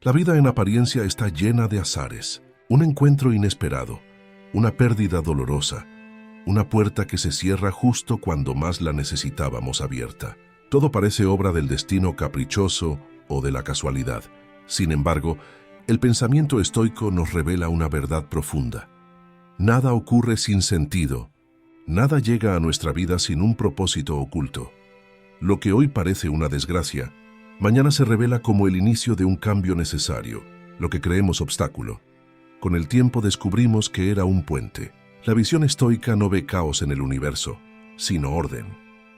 La vida en apariencia está llena de azares, un encuentro inesperado, una pérdida dolorosa, una puerta que se cierra justo cuando más la necesitábamos abierta. Todo parece obra del destino caprichoso o de la casualidad. Sin embargo, el pensamiento estoico nos revela una verdad profunda. Nada ocurre sin sentido, nada llega a nuestra vida sin un propósito oculto. Lo que hoy parece una desgracia, mañana se revela como el inicio de un cambio necesario, lo que creemos obstáculo. Con el tiempo descubrimos que era un puente. La visión estoica no ve caos en el universo, sino orden.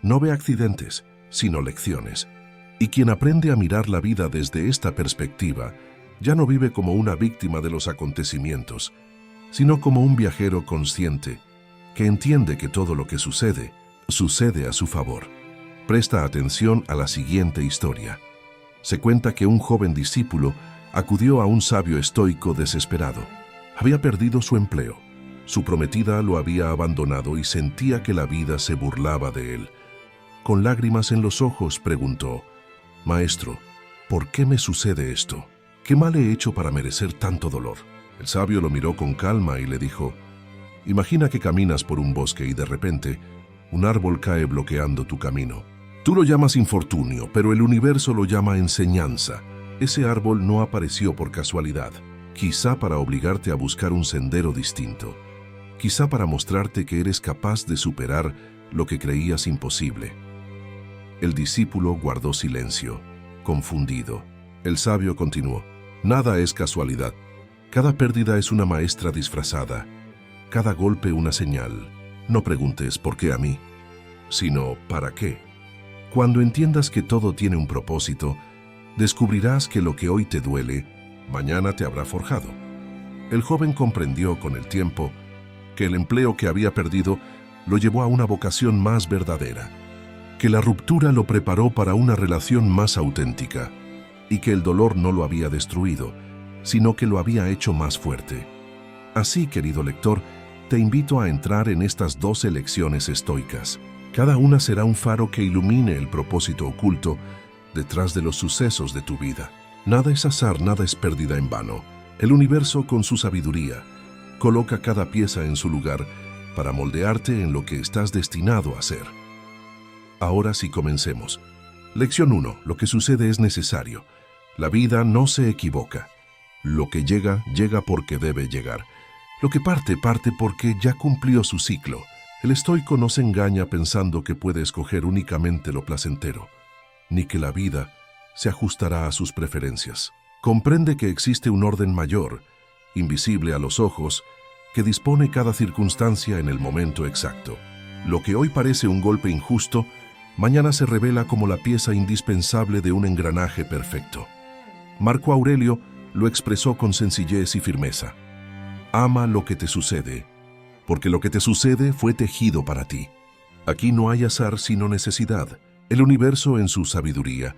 No ve accidentes, sino lecciones. Y quien aprende a mirar la vida desde esta perspectiva, ya no vive como una víctima de los acontecimientos, sino como un viajero consciente, que entiende que todo lo que sucede, sucede a su favor. Presta atención a la siguiente historia. Se cuenta que un joven discípulo acudió a un sabio estoico desesperado. Había perdido su empleo. Su prometida lo había abandonado y sentía que la vida se burlaba de él. Con lágrimas en los ojos preguntó: «Maestro, ¿por qué me sucede esto? ¿Qué mal he hecho para merecer tanto dolor?». El sabio lo miró con calma y le dijo: «Imagina que caminas por un bosque y de repente un árbol cae bloqueando tu camino. Tú lo llamas infortunio, pero el universo lo llama enseñanza. Ese árbol no apareció por casualidad, quizá para obligarte a buscar un sendero distinto, quizá para mostrarte que eres capaz de superar lo que creías imposible». El discípulo guardó silencio, confundido. El sabio continuó: «Nada es casualidad. Cada pérdida es una maestra disfrazada, cada golpe una señal. No preguntes ¿por qué a mí?, sino ¿para qué?». Cuando entiendas que todo tiene un propósito, descubrirás que lo que hoy te duele, mañana te habrá forjado. El joven comprendió con el tiempo que el empleo que había perdido lo llevó a una vocación más verdadera, que la ruptura lo preparó para una relación más auténtica y que el dolor no lo había destruido, sino que lo había hecho más fuerte. Así, querido lector, te invito a entrar en estas 12 lecciones estoicas. Cada una será un faro que ilumine el propósito oculto detrás de los sucesos de tu vida. Nada es azar, nada es pérdida en vano. El universo, con su sabiduría, coloca cada pieza en su lugar para moldearte en lo que estás destinado a ser. Ahora sí, comencemos. Lección 1. Lo que sucede es necesario. La vida no se equivoca. Lo que llega, llega porque debe llegar. Lo que parte, parte porque ya cumplió su ciclo. El estoico no se engaña pensando que puede escoger únicamente lo placentero, ni que la vida se ajustará a sus preferencias. Comprende que existe un orden mayor, invisible a los ojos, que dispone cada circunstancia en el momento exacto. Lo que hoy parece un golpe injusto, mañana se revela como la pieza indispensable de un engranaje perfecto. Marco Aurelio lo expresó con sencillez y firmeza: «Ama lo que te sucede, porque lo que te sucede fue tejido para ti». Aquí no hay azar sino necesidad. El universo, en su sabiduría,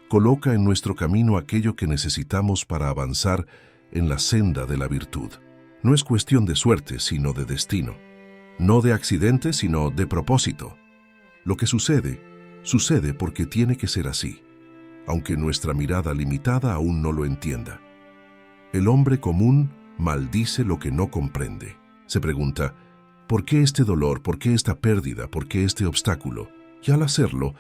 coloca en nuestro camino aquello que necesitamos para avanzar en la senda de la virtud. No es cuestión de suerte, sino de destino. No de accidente, sino de propósito. Lo que sucede, sucede porque tiene que ser así, aunque nuestra mirada limitada aún no lo entienda. El hombre común maldice lo que no comprende. Se pregunta: ¿por qué este dolor? ¿Por qué esta pérdida? ¿Por qué este obstáculo? Y al hacerlo,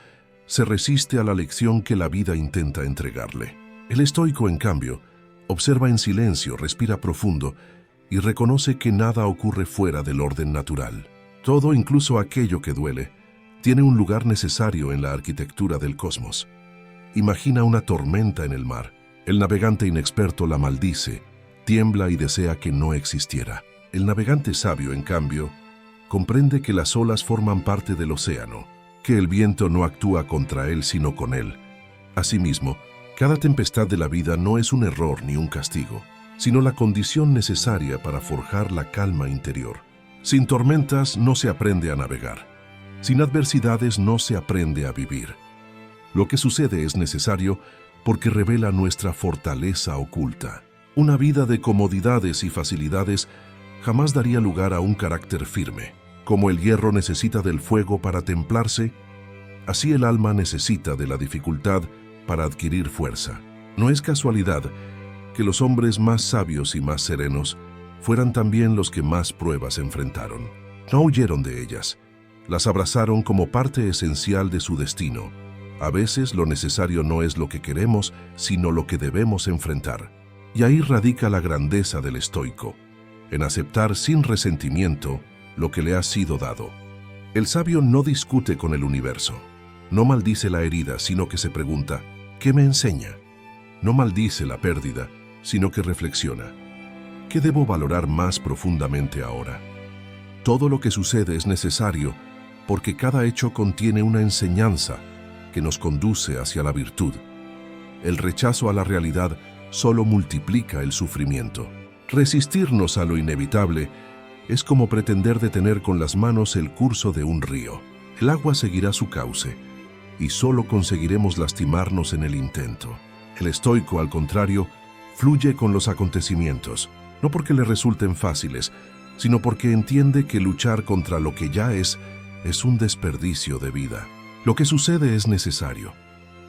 se resiste a la lección que la vida intenta entregarle. El estoico, en cambio, observa en silencio, respira profundo y reconoce que nada ocurre fuera del orden natural. Todo, incluso aquello que duele, tiene un lugar necesario en la arquitectura del cosmos. Imagina una tormenta en el mar. El navegante inexperto la maldice, tiembla y desea que no existiera. El navegante sabio, en cambio, comprende que las olas forman parte del océano, que el viento no actúa contra él sino con él. Asimismo, cada tempestad de la vida no es un error ni un castigo, sino la condición necesaria para forjar la calma interior. Sin tormentas no se aprende a navegar. Sin adversidades no se aprende a vivir. Lo que sucede es necesario porque revela nuestra fortaleza oculta. Una vida de comodidades y facilidades jamás daría lugar a un carácter firme. Como el hierro necesita del fuego para templarse, así el alma necesita de la dificultad para adquirir fuerza. No es casualidad que los hombres más sabios y más serenos fueran también los que más pruebas enfrentaron. No huyeron de ellas, las abrazaron como parte esencial de su destino. A veces lo necesario no es lo que queremos, sino lo que debemos enfrentar. Y ahí radica la grandeza del estoico, en aceptar sin resentimiento lo que le ha sido dado. El sabio no discute con el universo, no maldice la herida, sino que se pregunta, ¿qué me enseña? No maldice la pérdida, sino que reflexiona, ¿qué debo valorar más profundamente ahora? Todo lo que sucede es necesario porque cada hecho contiene una enseñanza que nos conduce hacia la virtud. El rechazo a la realidad solo multiplica el sufrimiento. Resistirnos a lo inevitable es como pretender detener con las manos el curso de un río. El agua seguirá su cauce y solo conseguiremos lastimarnos en el intento. El estoico, al contrario, fluye con los acontecimientos, no porque le resulten fáciles, sino porque entiende que luchar contra lo que ya es un desperdicio de vida. Lo que sucede es necesario,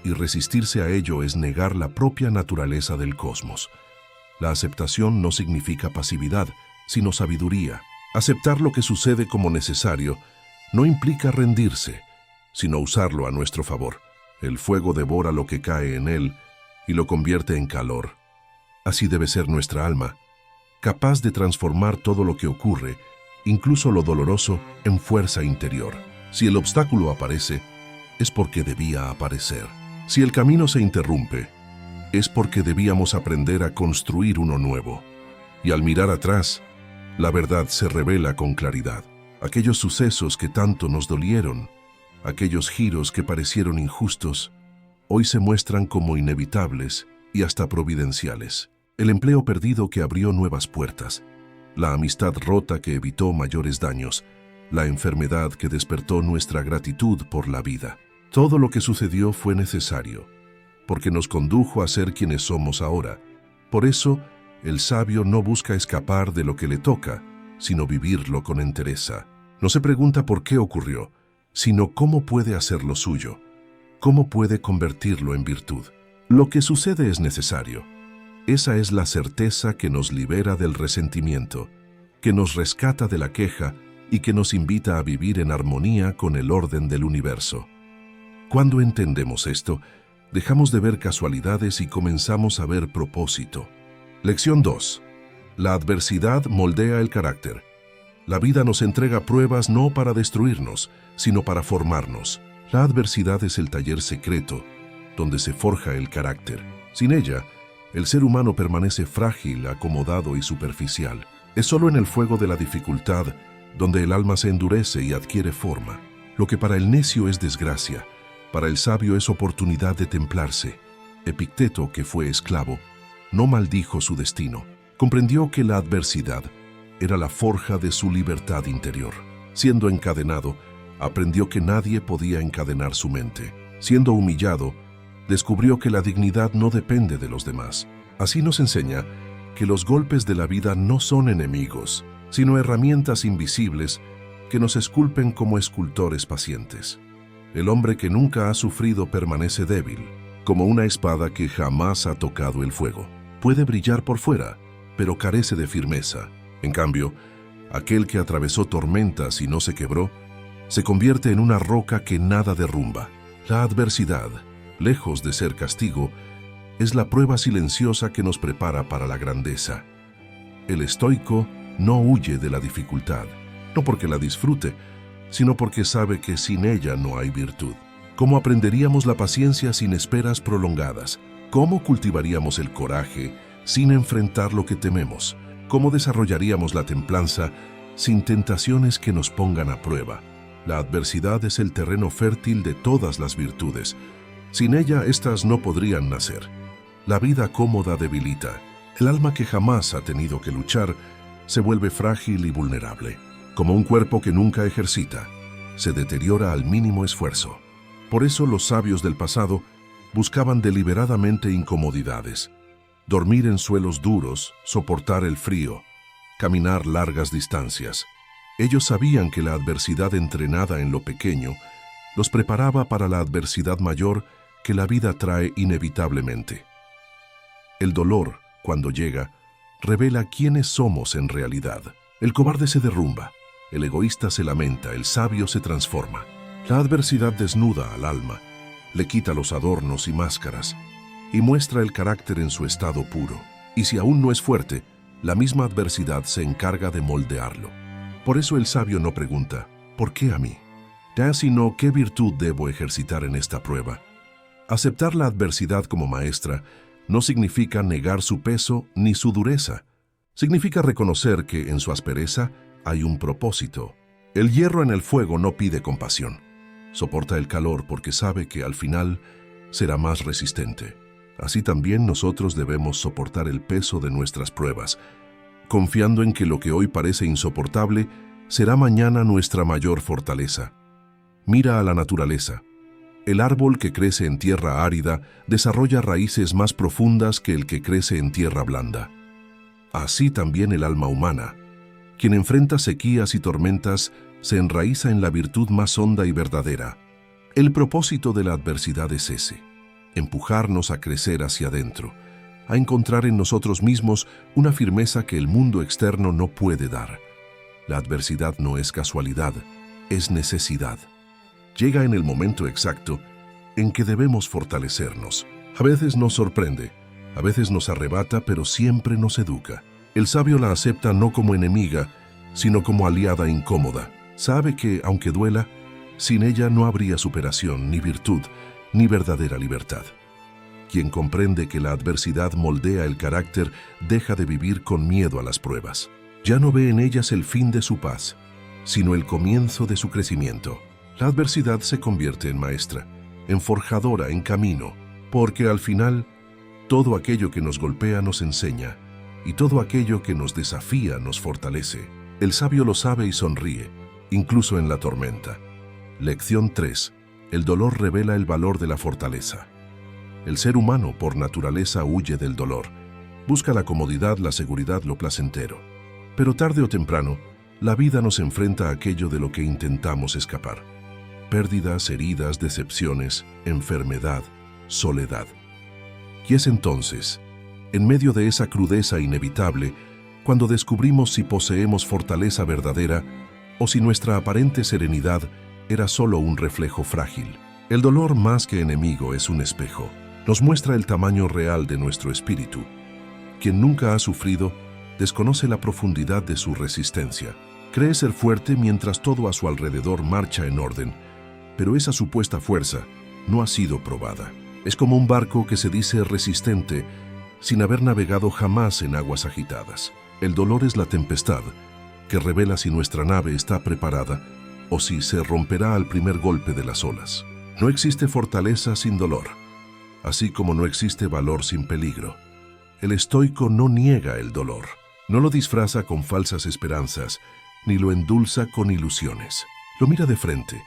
y resistirse a ello es negar la propia naturaleza del cosmos. La aceptación no significa pasividad, sino sabiduría. Aceptar lo que sucede como necesario no implica rendirse, sino usarlo a nuestro favor. El fuego devora lo que cae en él y lo convierte en calor. Así debe ser nuestra alma, capaz de transformar todo lo que ocurre, incluso lo doloroso, en fuerza interior. Si el obstáculo aparece, es porque debía aparecer. Si el camino se interrumpe, es porque debíamos aprender a construir uno nuevo. Y al mirar atrás, la verdad se revela con claridad. Aquellos sucesos que tanto nos dolieron, aquellos giros que parecieron injustos, hoy se muestran como inevitables y hasta providenciales. El empleo perdido que abrió nuevas puertas, la amistad rota que evitó mayores daños, la enfermedad que despertó nuestra gratitud por la vida. Todo lo que sucedió fue necesario, porque nos condujo a ser quienes somos ahora. Por eso, el sabio no busca escapar de lo que le toca, sino vivirlo con entereza. No se pregunta por qué ocurrió, sino cómo puede hacerlo suyo, cómo puede convertirlo en virtud. Lo que sucede es necesario. Esa es la certeza que nos libera del resentimiento, que nos rescata de la queja y que nos invita a vivir en armonía con el orden del universo. Cuando entendemos esto, dejamos de ver casualidades y comenzamos a ver propósito. Lección 2. La adversidad moldea el carácter. La vida nos entrega pruebas no para destruirnos, sino para formarnos. La adversidad es el taller secreto, donde se forja el carácter. Sin ella, el ser humano permanece frágil, acomodado y superficial. Es solo en el fuego de la dificultad donde el alma se endurece y adquiere forma. Lo que para el necio es desgracia, para el sabio es oportunidad de templarse. Epicteto, que fue esclavo, no maldijo su destino. Comprendió que la adversidad era la forja de su libertad interior. Siendo encadenado, aprendió que nadie podía encadenar su mente. Siendo humillado, descubrió que la dignidad no depende de los demás. Así nos enseña que los golpes de la vida no son enemigos, sino herramientas invisibles que nos esculpen como escultores pacientes. El hombre que nunca ha sufrido permanece débil, como una espada que jamás ha tocado el fuego. Puede brillar por fuera, pero carece de firmeza. En cambio, aquel que atravesó tormentas y no se quebró, se convierte en una roca que nada derrumba. La adversidad, lejos de ser castigo, es la prueba silenciosa que nos prepara para la grandeza. El estoico no huye de la dificultad, no porque la disfrute, sino porque sabe que sin ella no hay virtud. ¿Cómo aprenderíamos la paciencia sin esperas prolongadas? ¿Cómo cultivaríamos el coraje sin enfrentar lo que tememos? ¿Cómo desarrollaríamos la templanza sin tentaciones que nos pongan a prueba? La adversidad es el terreno fértil de todas las virtudes. Sin ella, éstas no podrían nacer. La vida cómoda debilita. El alma que jamás ha tenido que luchar se vuelve frágil y vulnerable. Como un cuerpo que nunca ejercita, se deteriora al mínimo esfuerzo. Por eso los sabios del pasado buscaban deliberadamente incomodidades. Dormir en suelos duros, soportar el frío, caminar largas distancias. Ellos sabían que la adversidad entrenada en lo pequeño los preparaba para la adversidad mayor que la vida trae inevitablemente. El dolor, cuando llega, revela quiénes somos en realidad. El cobarde se derrumba, el egoísta se lamenta, el sabio se transforma. La adversidad desnuda al alma, le quita los adornos y máscaras, y muestra el carácter en su estado puro. Y si aún no es fuerte, la misma adversidad se encarga de moldearlo. Por eso el sabio no pregunta, ¿por qué a mí? Ya sino, ¿qué virtud debo ejercitar en esta prueba? Aceptar la adversidad como maestra no significa negar su peso ni su dureza. Significa reconocer que en su aspereza hay un propósito. El hierro en el fuego no pide compasión. Soporta el calor porque sabe que al final será más resistente. Así también nosotros debemos soportar el peso de nuestras pruebas, confiando en que lo que hoy parece insoportable será mañana nuestra mayor fortaleza. Mira a la naturaleza. El árbol que crece en tierra árida desarrolla raíces más profundas que el que crece en tierra blanda. Así también el alma humana. Quien enfrenta sequías y tormentas se enraiza en la virtud más honda y verdadera. El propósito de la adversidad es ese: empujarnos a crecer hacia adentro, a encontrar en nosotros mismos una firmeza que el mundo externo no puede dar. La adversidad no es casualidad, es necesidad. Llega en el momento exacto en que debemos fortalecernos. A veces nos sorprende, a veces nos arrebata, pero siempre nos educa. El sabio la acepta no como enemiga, sino como aliada incómoda. Sabe que, aunque duela, sin ella no habría superación, ni virtud, ni verdadera libertad. Quien comprende que la adversidad moldea el carácter deja de vivir con miedo a las pruebas. Ya no ve en ellas el fin de su paz, sino el comienzo de su crecimiento. La adversidad se convierte en maestra, en forjadora, en camino, porque al final todo aquello que nos golpea nos enseña y todo aquello que nos desafía nos fortalece. El sabio lo sabe y sonríe, incluso en la tormenta. Lección 3. El dolor revela el valor de la fortaleza. El ser humano, por naturaleza, huye del dolor. Busca la comodidad, la seguridad, lo placentero. Pero tarde o temprano, la vida nos enfrenta a aquello de lo que intentamos escapar. Pérdidas, heridas, decepciones, enfermedad, soledad. Y es entonces, en medio de esa crudeza inevitable, cuando descubrimos si poseemos fortaleza verdadera o si nuestra aparente serenidad era solo un reflejo frágil. El dolor, más que enemigo, es un espejo. Nos muestra el tamaño real de nuestro espíritu. Quien nunca ha sufrido desconoce la profundidad de su resistencia. Cree ser fuerte mientras todo a su alrededor marcha en orden, pero esa supuesta fuerza no ha sido probada. Es como un barco que se dice resistente sin haber navegado jamás en aguas agitadas. El dolor es la tempestad que revela si nuestra nave está preparada o si se romperá al primer golpe de las olas. No existe fortaleza sin dolor, así como no existe valor sin peligro. El estoico no niega el dolor, no lo disfraza con falsas esperanzas, ni lo endulza con ilusiones. Lo mira de frente,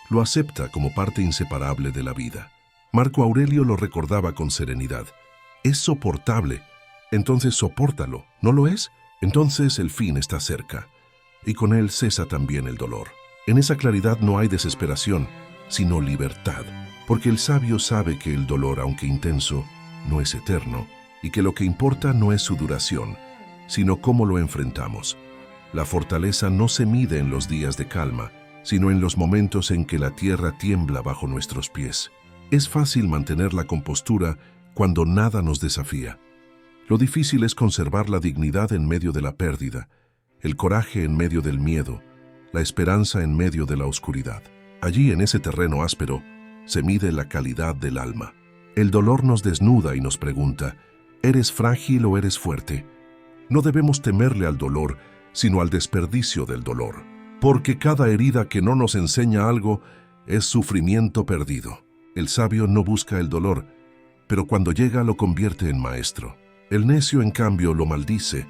lo acepta como parte inseparable de la vida. Marco Aurelio lo recordaba con serenidad. Es soportable, entonces sopórtalo. ¿No lo es? Entonces el fin está cerca, y con él cesa también el dolor. En esa claridad no hay desesperación, sino libertad, porque el sabio sabe que el dolor, aunque intenso, no es eterno, y que lo que importa no es su duración, sino cómo lo enfrentamos. La fortaleza no se mide en los días de calma, sino en los momentos en que la tierra tiembla bajo nuestros pies. Es fácil mantener la compostura cuando nada nos desafía. Lo difícil es conservar la dignidad en medio de la pérdida, el coraje en medio del miedo, la esperanza en medio de la oscuridad. Allí, en ese terreno áspero, se mide la calidad del alma. El dolor nos desnuda y nos pregunta, ¿eres frágil o eres fuerte? No debemos temerle al dolor, sino al desperdicio del dolor, porque cada herida que no nos enseña algo es sufrimiento perdido. El sabio no busca el dolor, pero cuando llega lo convierte en maestro. El necio, en cambio, lo maldice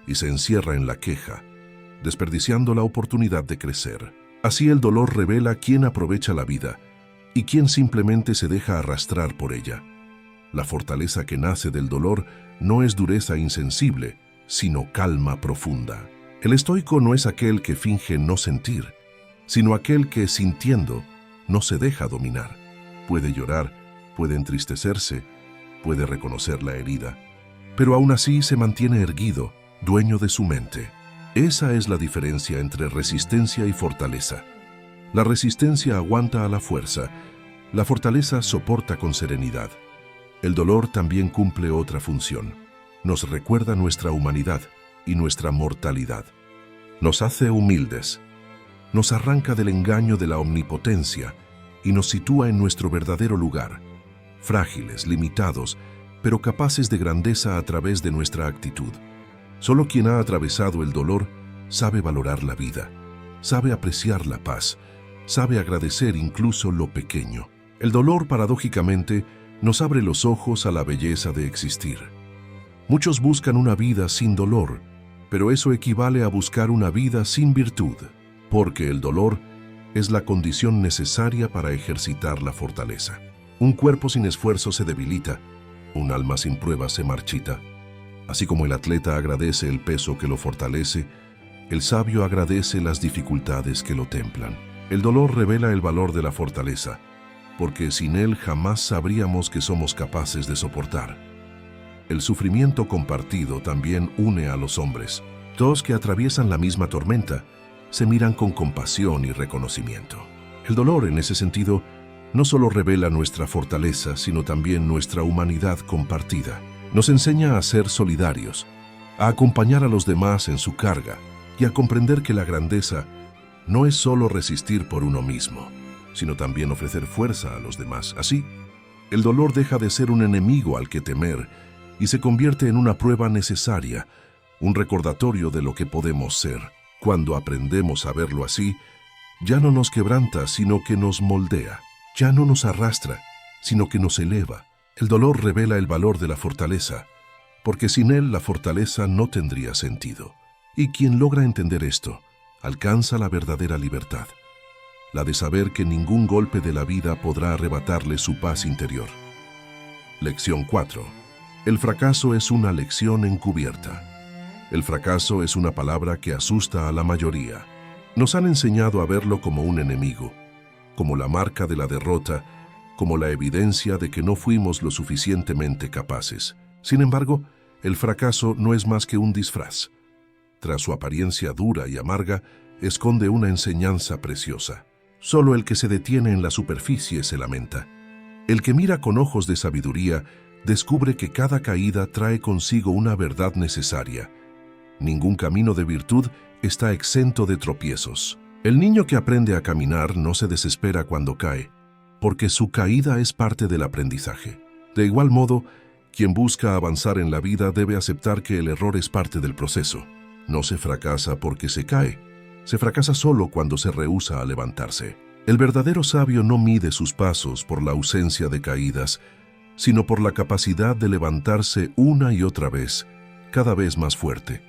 y se encierra en la queja, desperdiciando la oportunidad de crecer. Así el dolor revela quién aprovecha la vida y quién simplemente se deja arrastrar por ella. La fortaleza que nace del dolor no es dureza insensible, sino calma profunda. El estoico no es aquel que finge no sentir, sino aquel que, sintiendo, no se deja dominar. Puede llorar, puede entristecerse, puede reconocer la herida, pero aún así se mantiene erguido, dueño de su mente. Esa es la diferencia entre resistencia y fortaleza. La resistencia aguanta a la fuerza, la fortaleza soporta con serenidad. El dolor también cumple otra función. Nos recuerda nuestra humanidad y nuestra mortalidad. Nos hace humildes, nos arranca del engaño de la omnipotencia y nos sitúa en nuestro verdadero lugar, frágiles, limitados, pero capaces de grandeza a través de nuestra actitud. Solo quien ha atravesado el dolor sabe valorar la vida, sabe apreciar la paz, sabe agradecer incluso lo pequeño. El dolor, paradójicamente, nos abre los ojos a la belleza de existir. Muchos buscan una vida sin dolor, pero eso equivale a buscar una vida sin virtud, porque el dolor es la condición necesaria para ejercitar la fortaleza. Un cuerpo sin esfuerzo se debilita, un alma sin prueba se marchita. Así como el atleta agradece el peso que lo fortalece, el sabio agradece las dificultades que lo templan. El dolor revela el valor de la fortaleza, porque sin él jamás sabríamos que somos capaces de soportar. El sufrimiento compartido también une a los hombres. Dos que atraviesan la misma tormenta se miran con compasión y reconocimiento. El dolor, en ese sentido, no solo revela nuestra fortaleza, sino también nuestra humanidad compartida. Nos enseña a ser solidarios, a acompañar a los demás en su carga y a comprender que la grandeza no es solo resistir por uno mismo, sino también ofrecer fuerza a los demás. Así, el dolor deja de ser un enemigo al que temer y se convierte en una prueba necesaria, un recordatorio de lo que podemos ser. Cuando aprendemos a verlo así, ya no nos quebranta, sino que nos moldea. Ya no nos arrastra, sino que nos eleva. El dolor revela el valor de la fortaleza, porque sin él la fortaleza no tendría sentido. Y quien logra entender esto, alcanza la verdadera libertad, la de saber que ningún golpe de la vida podrá arrebatarle su paz interior. Lección 4. El fracaso es una lección encubierta. El fracaso es una palabra que asusta a la mayoría. Nos han enseñado a verlo como un enemigo, como la marca de la derrota, como la evidencia de que no fuimos lo suficientemente capaces. Sin embargo, el fracaso no es más que un disfraz. Tras su apariencia dura y amarga, esconde una enseñanza preciosa. Solo el que se detiene en la superficie se lamenta. El que mira con ojos de sabiduría descubre que cada caída trae consigo una verdad necesaria. Ningún camino de virtud está exento de tropiezos. El niño que aprende a caminar no se desespera cuando cae, porque su caída es parte del aprendizaje. De igual modo, quien busca avanzar en la vida debe aceptar que el error es parte del proceso. No se fracasa porque se cae, se fracasa solo cuando se rehúsa a levantarse. El verdadero sabio no mide sus pasos por la ausencia de caídas, sino por la capacidad de levantarse una y otra vez, cada vez más fuerte.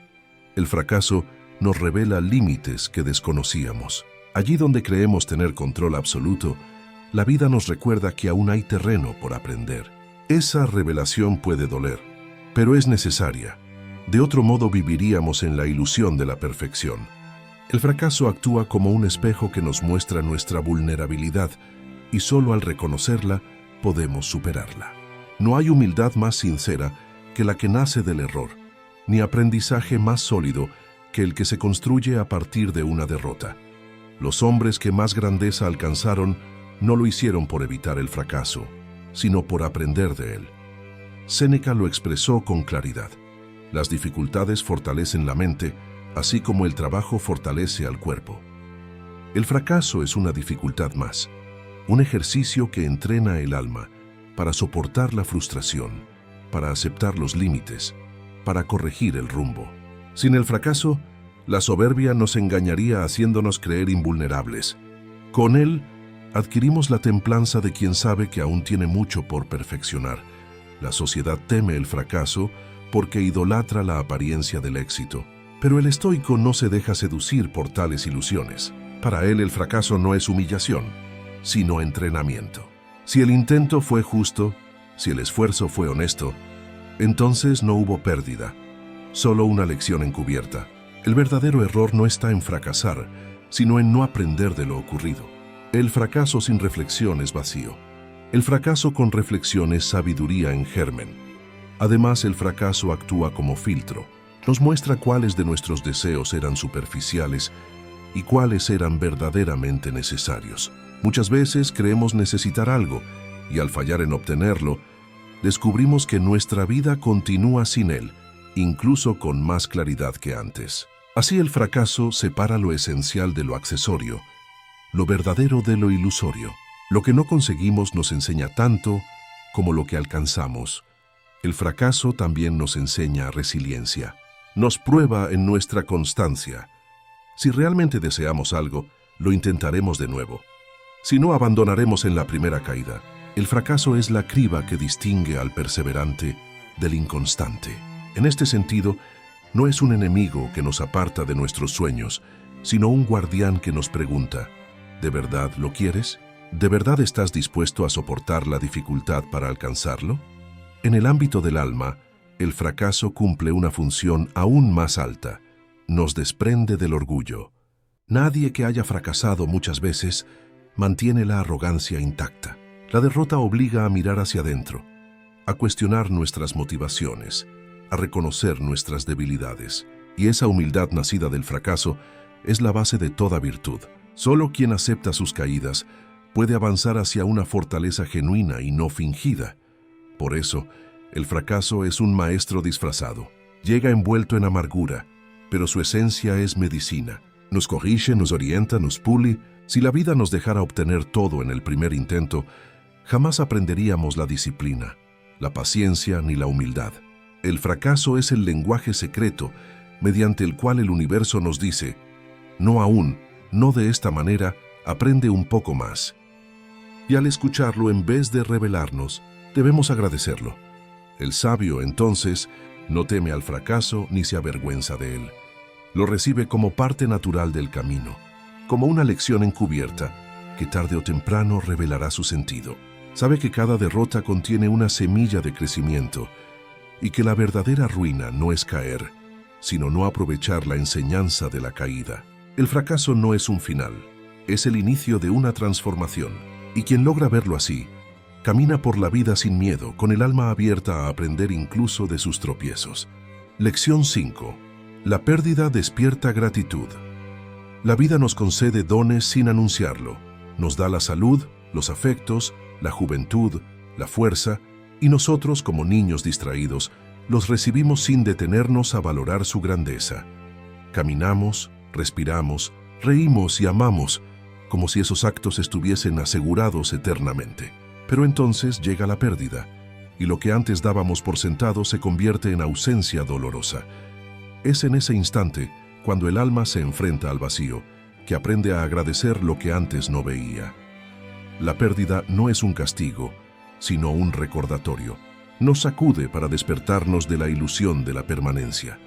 El fracaso nos revela límites que desconocíamos. Allí donde creemos tener control absoluto, la vida nos recuerda que aún hay terreno por aprender. Esa revelación puede doler, pero es necesaria. De otro modo viviríamos en la ilusión de la perfección. El fracaso actúa como un espejo que nos muestra nuestra vulnerabilidad y solo al reconocerla podemos superarla. No hay humildad más sincera que la que nace del error, ni aprendizaje más sólido que el que se construye a partir de una derrota. Los hombres que más grandeza alcanzaron no lo hicieron por evitar el fracaso, sino por aprender de él. Séneca lo expresó con claridad. Las dificultades fortalecen la mente, así como el trabajo fortalece al cuerpo. El fracaso es una dificultad más, un ejercicio que entrena el alma para soportar la frustración, para aceptar los límites, para corregir el rumbo. Sin el fracaso, la soberbia nos engañaría haciéndonos creer invulnerables. Con él, adquirimos la templanza de quien sabe que aún tiene mucho por perfeccionar. La sociedad teme el fracaso porque idolatra la apariencia del éxito. Pero el estoico no se deja seducir por tales ilusiones. Para él el fracaso no es humillación, sino entrenamiento. Si el intento fue justo, si el esfuerzo fue honesto, entonces no hubo pérdida, solo una lección encubierta. El verdadero error no está en fracasar, sino en no aprender de lo ocurrido. El fracaso sin reflexión es vacío. El fracaso con reflexión es sabiduría en germen. Además, el fracaso actúa como filtro. Nos muestra cuáles de nuestros deseos eran superficiales y cuáles eran verdaderamente necesarios. Muchas veces creemos necesitar algo y al fallar en obtenerlo, descubrimos que nuestra vida continúa sin él, incluso con más claridad que antes. Así el fracaso separa lo esencial de lo accesorio, lo verdadero de lo ilusorio. Lo que no conseguimos nos enseña tanto como lo que alcanzamos. El fracaso también nos enseña resiliencia. Nos prueba en nuestra constancia. Si realmente deseamos algo, lo intentaremos de nuevo. Si no, abandonaremos en la primera caída. El fracaso es la criba que distingue al perseverante del inconstante. En este sentido, no es un enemigo que nos aparta de nuestros sueños, sino un guardián que nos pregunta, ¿de verdad lo quieres? ¿De verdad estás dispuesto a soportar la dificultad para alcanzarlo? En el ámbito del alma, el fracaso cumple una función aún más alta. Nos desprende del orgullo. Nadie que haya fracasado muchas veces mantiene la arrogancia intacta. La derrota obliga a mirar hacia adentro, a cuestionar nuestras motivaciones, a reconocer nuestras debilidades. Y esa humildad nacida del fracaso es la base de toda virtud. Solo quien acepta sus caídas puede avanzar hacia una fortaleza genuina y no fingida. Por eso, el fracaso es un maestro disfrazado. Llega envuelto en amargura, pero su esencia es medicina. Nos corrige, nos orienta, nos pule. Si la vida nos dejara obtener todo en el primer intento, jamás aprenderíamos la disciplina, la paciencia ni la humildad. El fracaso es el lenguaje secreto mediante el cual el universo nos dice, no aún, no de esta manera, aprende un poco más. Y al escucharlo, en vez de rebelarnos, debemos agradecerlo. El sabio, entonces, no teme al fracaso ni se avergüenza de él. Lo recibe como parte natural del camino, como una lección encubierta que tarde o temprano revelará su sentido. Sabe que cada derrota contiene una semilla de crecimiento y que la verdadera ruina no es caer, sino no aprovechar la enseñanza de la caída. El fracaso no es un final, es el inicio de una transformación, y quien logra verlo así, camina por la vida sin miedo, con el alma abierta a aprender incluso de sus tropiezos. Lección 5. La pérdida despierta gratitud. La vida nos concede dones sin anunciarlo. Nos da la salud, los afectos, la juventud, la fuerza, y nosotros, como niños distraídos, los recibimos sin detenernos a valorar su grandeza. Caminamos, respiramos, reímos y amamos, como si esos actos estuviesen asegurados eternamente. Pero entonces llega la pérdida, y lo que antes dábamos por sentado se convierte en ausencia dolorosa. Es en ese instante, cuando el alma se enfrenta al vacío, que aprende a agradecer lo que antes no veía. La pérdida no es un castigo, sino un recordatorio. Nos sacude para despertarnos de la ilusión de la permanencia.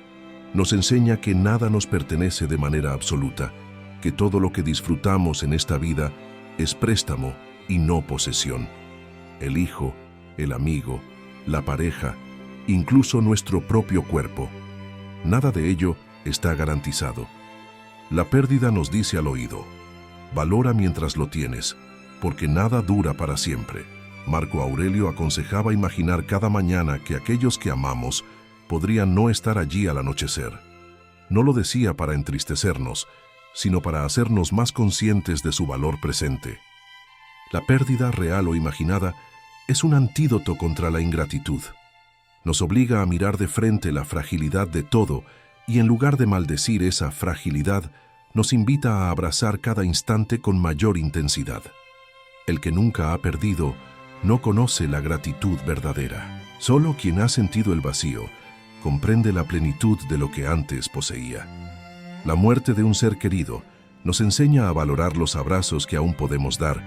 Nos enseña que nada nos pertenece de manera absoluta, que todo lo que disfrutamos en esta vida es préstamo y no posesión. El hijo, el amigo, la pareja, incluso nuestro propio cuerpo. Nada de ello está garantizado. La pérdida nos dice al oído, valora mientras lo tienes, porque nada dura para siempre. Marco Aurelio aconsejaba imaginar cada mañana que aquellos que amamos podrían no estar allí al anochecer. No lo decía para entristecernos, sino para hacernos más conscientes de su valor presente. La pérdida, real o imaginada, es un antídoto contra la ingratitud. Nos obliga a mirar de frente la fragilidad de todo y en lugar de maldecir esa fragilidad, nos invita a abrazar cada instante con mayor intensidad. El que nunca ha perdido no conoce la gratitud verdadera. Solo quien ha sentido el vacío comprende la plenitud de lo que antes poseía. La muerte de un ser querido nos enseña a valorar los abrazos que aún podemos dar.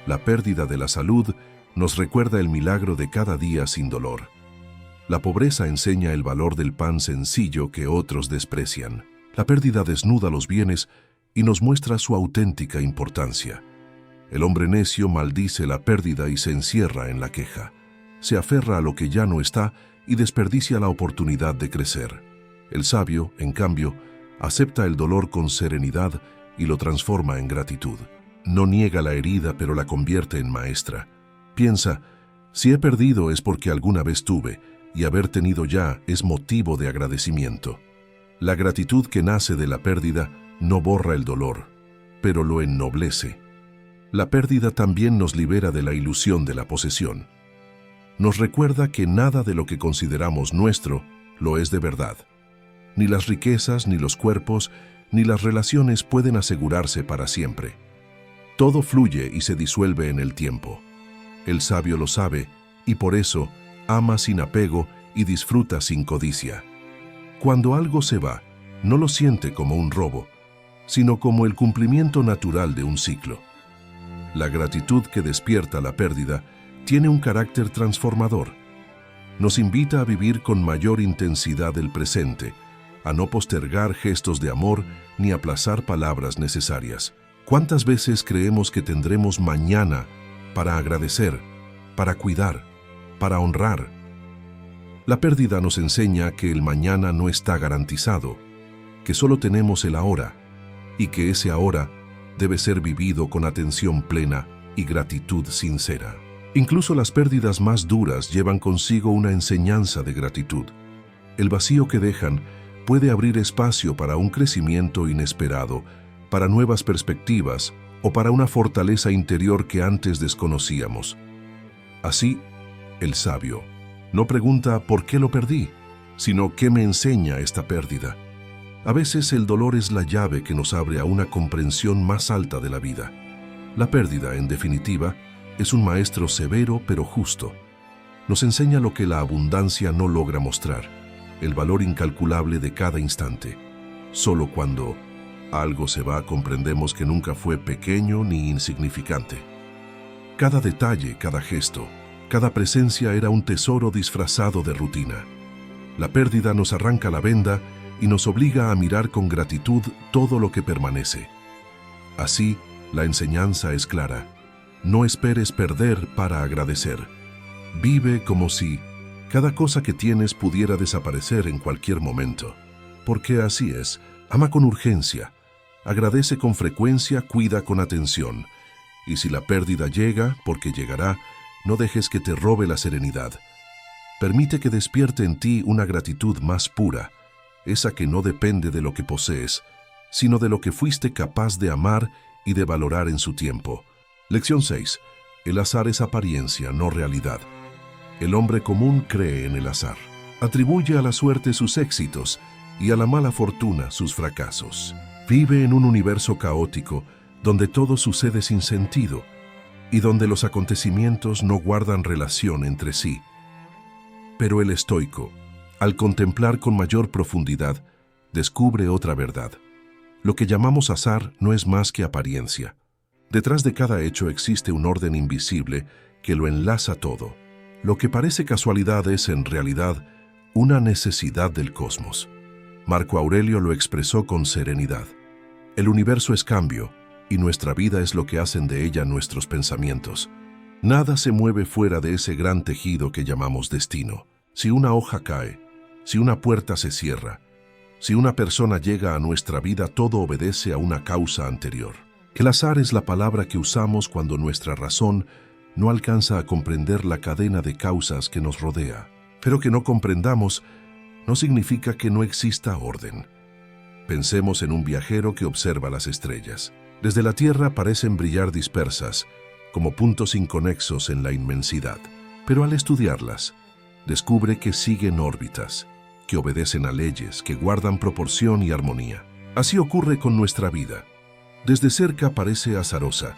La pérdida de la salud nos recuerda el milagro de cada día sin dolor. La pobreza enseña el valor del pan sencillo que otros desprecian. La pérdida desnuda los bienes y nos muestra su auténtica importancia. El hombre necio maldice la pérdida y se encierra en la queja. Se aferra a lo que ya no está y desperdicia la oportunidad de crecer. El sabio, en cambio, acepta el dolor con serenidad y lo transforma en gratitud. No niega la herida, pero la convierte en maestra. Piensa, si he perdido es porque alguna vez tuve, y haber tenido ya es motivo de agradecimiento. La gratitud que nace de la pérdida no borra el dolor, pero lo ennoblece. La pérdida también nos libera de la ilusión de la posesión. Nos recuerda que nada de lo que consideramos nuestro lo es de verdad. Ni las riquezas, ni los cuerpos, ni las relaciones pueden asegurarse para siempre. Todo fluye y se disuelve en el tiempo. El sabio lo sabe y por eso ama sin apego y disfruta sin codicia. Cuando algo se va, no lo siente como un robo, sino como el cumplimiento natural de un ciclo. La gratitud que despierta la pérdida tiene un carácter transformador. Nos invita a vivir con mayor intensidad el presente, a no postergar gestos de amor ni aplazar palabras necesarias. ¿Cuántas veces creemos que tendremos mañana para agradecer, para cuidar, para honrar? La pérdida nos enseña que el mañana no está garantizado, que solo tenemos el ahora, y que ese ahora debe ser vivido con atención plena y gratitud sincera. Incluso las pérdidas más duras llevan consigo una enseñanza de gratitud. El vacío que dejan puede abrir espacio para un crecimiento inesperado, para nuevas perspectivas o para una fortaleza interior que antes desconocíamos. Así, el sabio no pregunta ¿por qué lo perdí?, sino ¿qué me enseña esta pérdida? A veces el dolor es la llave que nos abre a una comprensión más alta de la vida. La pérdida, en definitiva, es un maestro severo pero justo. Nos enseña lo que la abundancia no logra mostrar, el valor incalculable de cada instante. Solo cuando algo se va comprendemos que nunca fue pequeño ni insignificante. Cada detalle, cada gesto, cada presencia era un tesoro disfrazado de rutina. La pérdida nos arranca la venda y nos obliga a mirar con gratitud todo lo que permanece. Así, la enseñanza es clara. No esperes perder para agradecer. Vive como si cada cosa que tienes pudiera desaparecer en cualquier momento. Porque así es, ama con urgencia, agradece con frecuencia, cuida con atención. Y si la pérdida llega, porque llegará, no dejes que te robe la serenidad. Permite que despierte en ti una gratitud más pura, esa que no depende de lo que posees, sino de lo que fuiste capaz de amar y de valorar en su tiempo. Lección 6. El azar es apariencia, no realidad. El hombre común cree en el azar. Atribuye a la suerte sus éxitos y a la mala fortuna sus fracasos. Vive en un universo caótico donde todo sucede sin sentido y donde los acontecimientos no guardan relación entre sí. Pero el estoico, al contemplar con mayor profundidad, descubre otra verdad. Lo que llamamos azar no es más que apariencia. Detrás de cada hecho existe un orden invisible que lo enlaza todo. Lo que parece casualidad es, en realidad, una necesidad del cosmos. Marco Aurelio lo expresó con serenidad. El universo es cambio, y nuestra vida es lo que hacen de ella nuestros pensamientos. Nada se mueve fuera de ese gran tejido que llamamos destino. Si una hoja cae, si una puerta se cierra, si una persona llega a nuestra vida, todo obedece a una causa anterior. El azar es la palabra que usamos cuando nuestra razón no alcanza a comprender la cadena de causas que nos rodea. Pero que no comprendamos no significa que no exista orden. Pensemos en un viajero que observa las estrellas. Desde la Tierra parecen brillar dispersas, como puntos inconexos en la inmensidad. Pero al estudiarlas, descubre que siguen órbitas, que obedecen a leyes, que guardan proporción y armonía. Así ocurre con nuestra vida. Desde cerca parece azarosa,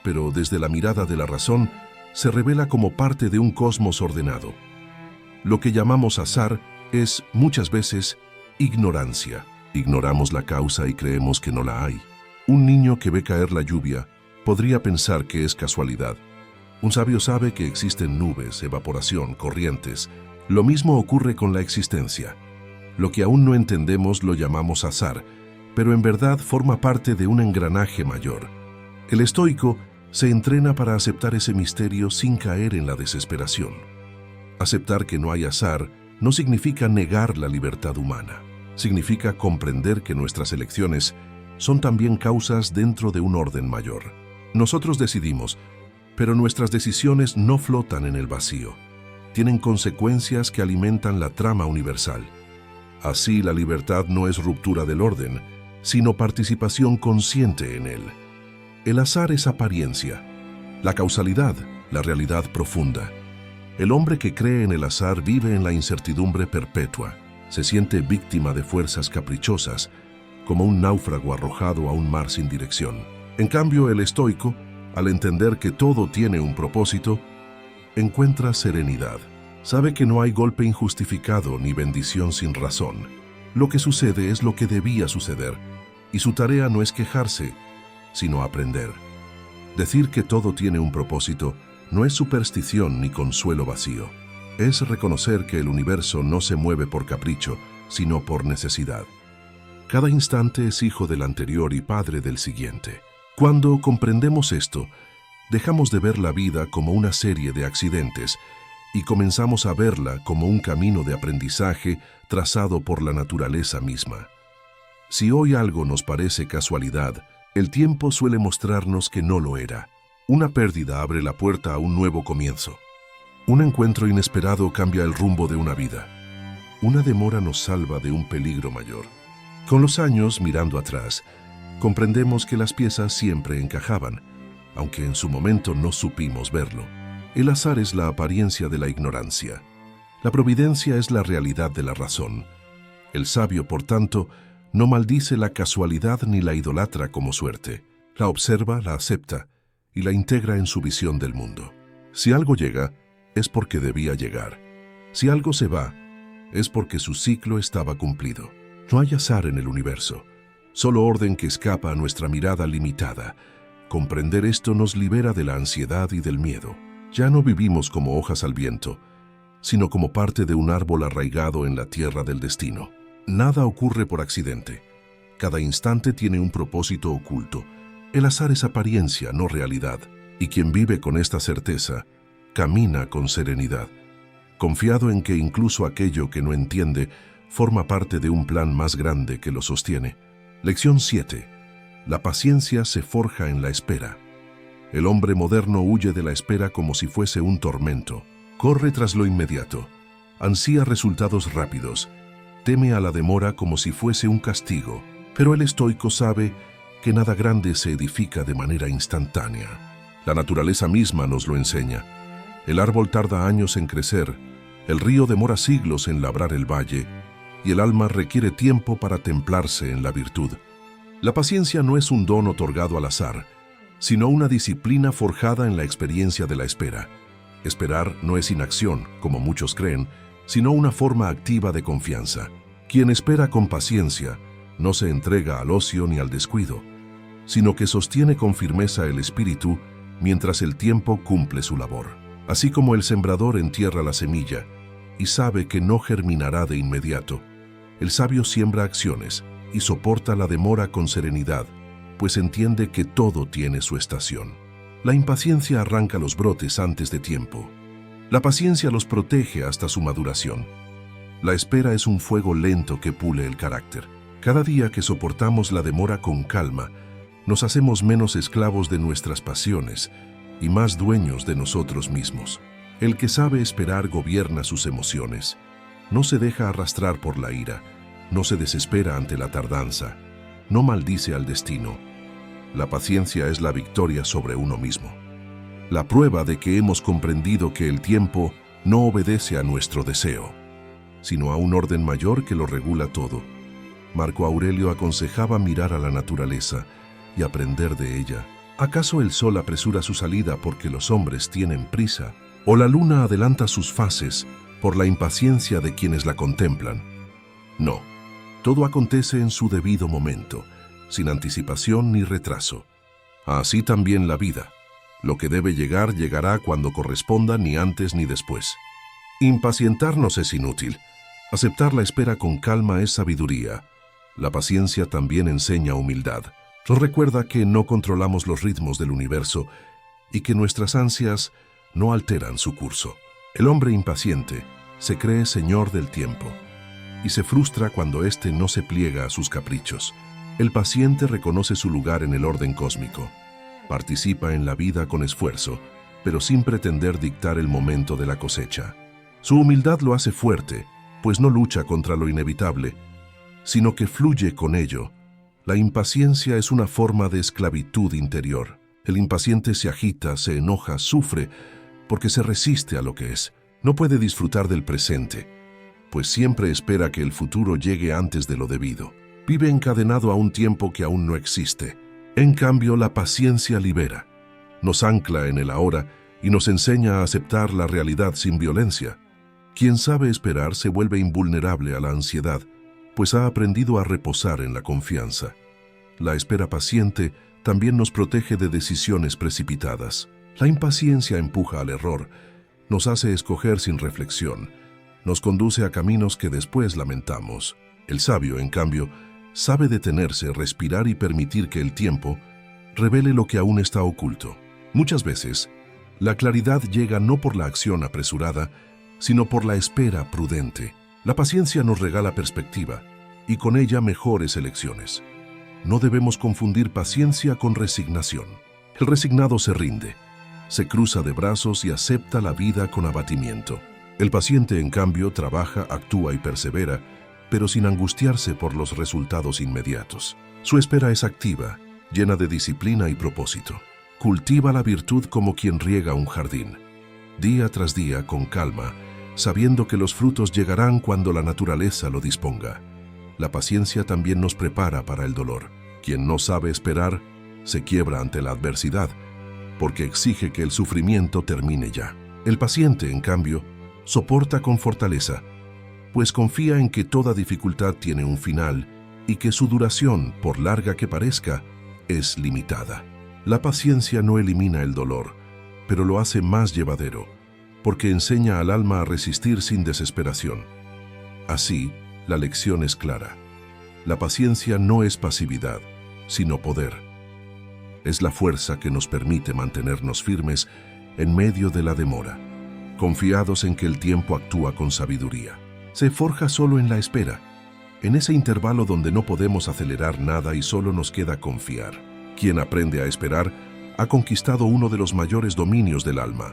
pero desde la mirada de la razón se revela como parte de un cosmos ordenado. Lo que llamamos azar es, muchas veces, ignorancia. Ignoramos la causa y creemos que no la hay. Un niño que ve caer la lluvia podría pensar que es casualidad. Un sabio sabe que existen nubes, evaporación, corrientes. Lo mismo ocurre con la existencia. Lo que aún no entendemos lo llamamos azar, pero en verdad forma parte de un engranaje mayor. El estoico se entrena para aceptar ese misterio sin caer en la desesperación. Aceptar que no hay azar no significa negar la libertad humana. Significa comprender que nuestras elecciones son también causas dentro de un orden mayor. Nosotros decidimos, pero nuestras decisiones no flotan en el vacío. tienen consecuencias que alimentan la trama universal. Así, la libertad no es ruptura del orden, sino participación consciente en él. El azar es apariencia, la causalidad, la realidad profunda. El hombre que cree en el azar vive en la incertidumbre perpetua, se siente víctima de fuerzas caprichosas, como un náufrago arrojado a un mar sin dirección. En cambio, el estoico, al entender que todo tiene un propósito, encuentra serenidad. Sabe que no hay golpe injustificado ni bendición sin razón. Lo que sucede es lo que debía suceder, y su tarea no es quejarse, sino aprender. Decir que todo tiene un propósito no es superstición ni consuelo vacío. Es reconocer que el universo no se mueve por capricho, sino por necesidad. Cada instante es hijo del anterior y padre del siguiente. Cuando comprendemos esto, dejamos de ver la vida como una serie de accidentes y comenzamos a verla como un camino de aprendizaje trazado por la naturaleza misma. Si hoy algo nos parece casualidad, el tiempo suele mostrarnos que no lo era. Una pérdida abre la puerta a un nuevo comienzo. Un encuentro inesperado cambia el rumbo de una vida. Una demora nos salva de un peligro mayor. Con los años, mirando atrás, comprendemos que las piezas siempre encajaban, aunque en su momento no supimos verlo. El azar es la apariencia de la ignorancia. La providencia es la realidad de la razón. El sabio, por tanto, no maldice la casualidad ni la idolatra como suerte. La observa, la acepta y la integra en su visión del mundo. Si algo llega, es porque debía llegar. Si algo se va, es porque su ciclo estaba cumplido. No hay azar en el universo, solo orden que escapa a nuestra mirada limitada. Comprender esto nos libera de la ansiedad y del miedo. Ya no vivimos como hojas al viento, sino como parte de un árbol arraigado en la tierra del destino. Nada ocurre por accidente. Cada instante tiene un propósito oculto. El azar es apariencia, no realidad. Y quien vive con esta certeza, camina con serenidad, confiado en que incluso aquello que no entiende forma parte de un plan más grande que lo sostiene. Lección 7. La paciencia se forja en la espera. El hombre moderno huye de la espera como si fuese un tormento. Corre tras lo inmediato. Ansía resultados rápidos. Teme a la demora como si fuese un castigo. Pero el estoico sabe que nada grande se edifica de manera instantánea. La naturaleza misma nos lo enseña. El árbol tarda años en crecer, el río demora siglos en labrar el valle, y el alma requiere tiempo para templarse en la virtud. La paciencia no es un don otorgado al azar, sino una disciplina forjada en la experiencia de la espera. Esperar no es inacción, como muchos creen, sino una forma activa de confianza. Quien espera con paciencia no se entrega al ocio ni al descuido, sino que sostiene con firmeza el espíritu mientras el tiempo cumple su labor. Así como el sembrador entierra la semilla y sabe que no germinará de inmediato, el sabio siembra acciones y soporta la demora con serenidad, pues entiende que todo tiene su estación. La impaciencia arranca los brotes antes de tiempo. La paciencia los protege hasta su maduración. La espera es un fuego lento que pule el carácter. Cada día que soportamos la demora con calma, nos hacemos menos esclavos de nuestras pasiones y más dueños de nosotros mismos. El que sabe esperar gobierna sus emociones. No se deja arrastrar por la ira, no se desespera ante la tardanza, no maldice al destino. La paciencia es la victoria sobre uno mismo. La prueba de que hemos comprendido que el tiempo no obedece a nuestro deseo, sino a un orden mayor que lo regula todo. Marco Aurelio aconsejaba mirar a la naturaleza y aprender de ella. ¿Acaso el sol apresura su salida porque los hombres tienen prisa? ¿O la luna adelanta sus fases por la impaciencia de quienes la contemplan? No, todo acontece en su debido momento, sin anticipación ni retraso. Así también la vida. Lo que debe llegar llegará cuando corresponda, ni antes ni después. Impacientarnos es inútil. Aceptar la espera con calma es sabiduría. La paciencia también enseña humildad. Nos recuerda que no controlamos los ritmos del universo y que nuestras ansias no alteran su curso. El hombre impaciente se cree señor del tiempo y se frustra cuando éste no se pliega a sus caprichos. El paciente reconoce su lugar en el orden cósmico. Participa en la vida con esfuerzo, pero sin pretender dictar el momento de la cosecha. Su humildad lo hace fuerte, pues no lucha contra lo inevitable, sino que fluye con ello. La impaciencia es una forma de esclavitud interior. El impaciente se agita, se enoja, sufre, porque se resiste a lo que es. No puede disfrutar del presente, pues siempre espera que el futuro llegue antes de lo debido. Vive encadenado a un tiempo que aún no existe. En cambio, la paciencia libera. Nos ancla en el ahora y nos enseña a aceptar la realidad sin violencia. Quien sabe esperar se vuelve invulnerable a la ansiedad, pues ha aprendido a reposar en la confianza. La espera paciente también nos protege de decisiones precipitadas. La impaciencia empuja al error, nos hace escoger sin reflexión, nos conduce a caminos que después lamentamos. El sabio, en cambio, sabe detenerse, respirar y permitir que el tiempo revele lo que aún está oculto. Muchas veces, la claridad llega no por la acción apresurada, sino por la espera prudente. La paciencia nos regala perspectiva y con ella mejores elecciones. No debemos confundir paciencia con resignación. El resignado se rinde, se cruza de brazos y acepta la vida con abatimiento. El paciente, en cambio, trabaja, actúa y persevera, pero sin angustiarse por los resultados inmediatos. Su espera es activa, llena de disciplina y propósito. Cultiva la virtud como quien riega un jardín, día tras día con calma, sabiendo que los frutos llegarán cuando la naturaleza lo disponga. La paciencia también nos prepara para el dolor. Quien no sabe esperar, se quiebra ante la adversidad, porque exige que el sufrimiento termine ya. El paciente, en cambio, soporta con fortaleza, pues confía en que toda dificultad tiene un final y que su duración, por larga que parezca, es limitada. La paciencia no elimina el dolor, pero lo hace más llevadero, porque enseña al alma a resistir sin desesperación. Así, la lección es clara. La paciencia no es pasividad, sino poder. Es la fuerza que nos permite mantenernos firmes en medio de la demora, confiados en que el tiempo actúa con sabiduría. Se forja solo en la espera, en ese intervalo donde no podemos acelerar nada y solo nos queda confiar. Quien aprende a esperar ha conquistado uno de los mayores dominios del alma,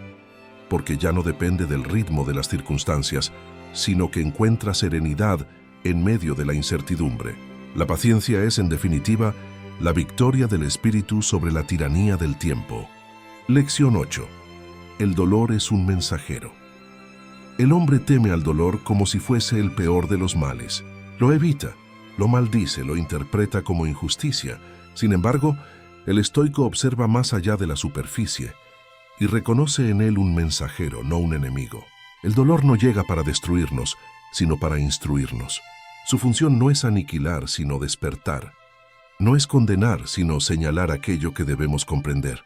porque ya no depende del ritmo de las circunstancias, sino que encuentra serenidad en medio de la incertidumbre. La paciencia es, en definitiva, la victoria del espíritu sobre la tiranía del tiempo. Lección 8. El dolor es un mensajero. El hombre teme al dolor como si fuese el peor de los males. Lo evita, lo maldice, lo interpreta como injusticia. Sin embargo, el estoico observa más allá de la superficie y reconoce en él un mensajero, no un enemigo. El dolor no llega para destruirnos, sino para instruirnos. Su función no es aniquilar, sino despertar. No es condenar, sino señalar aquello que debemos comprender.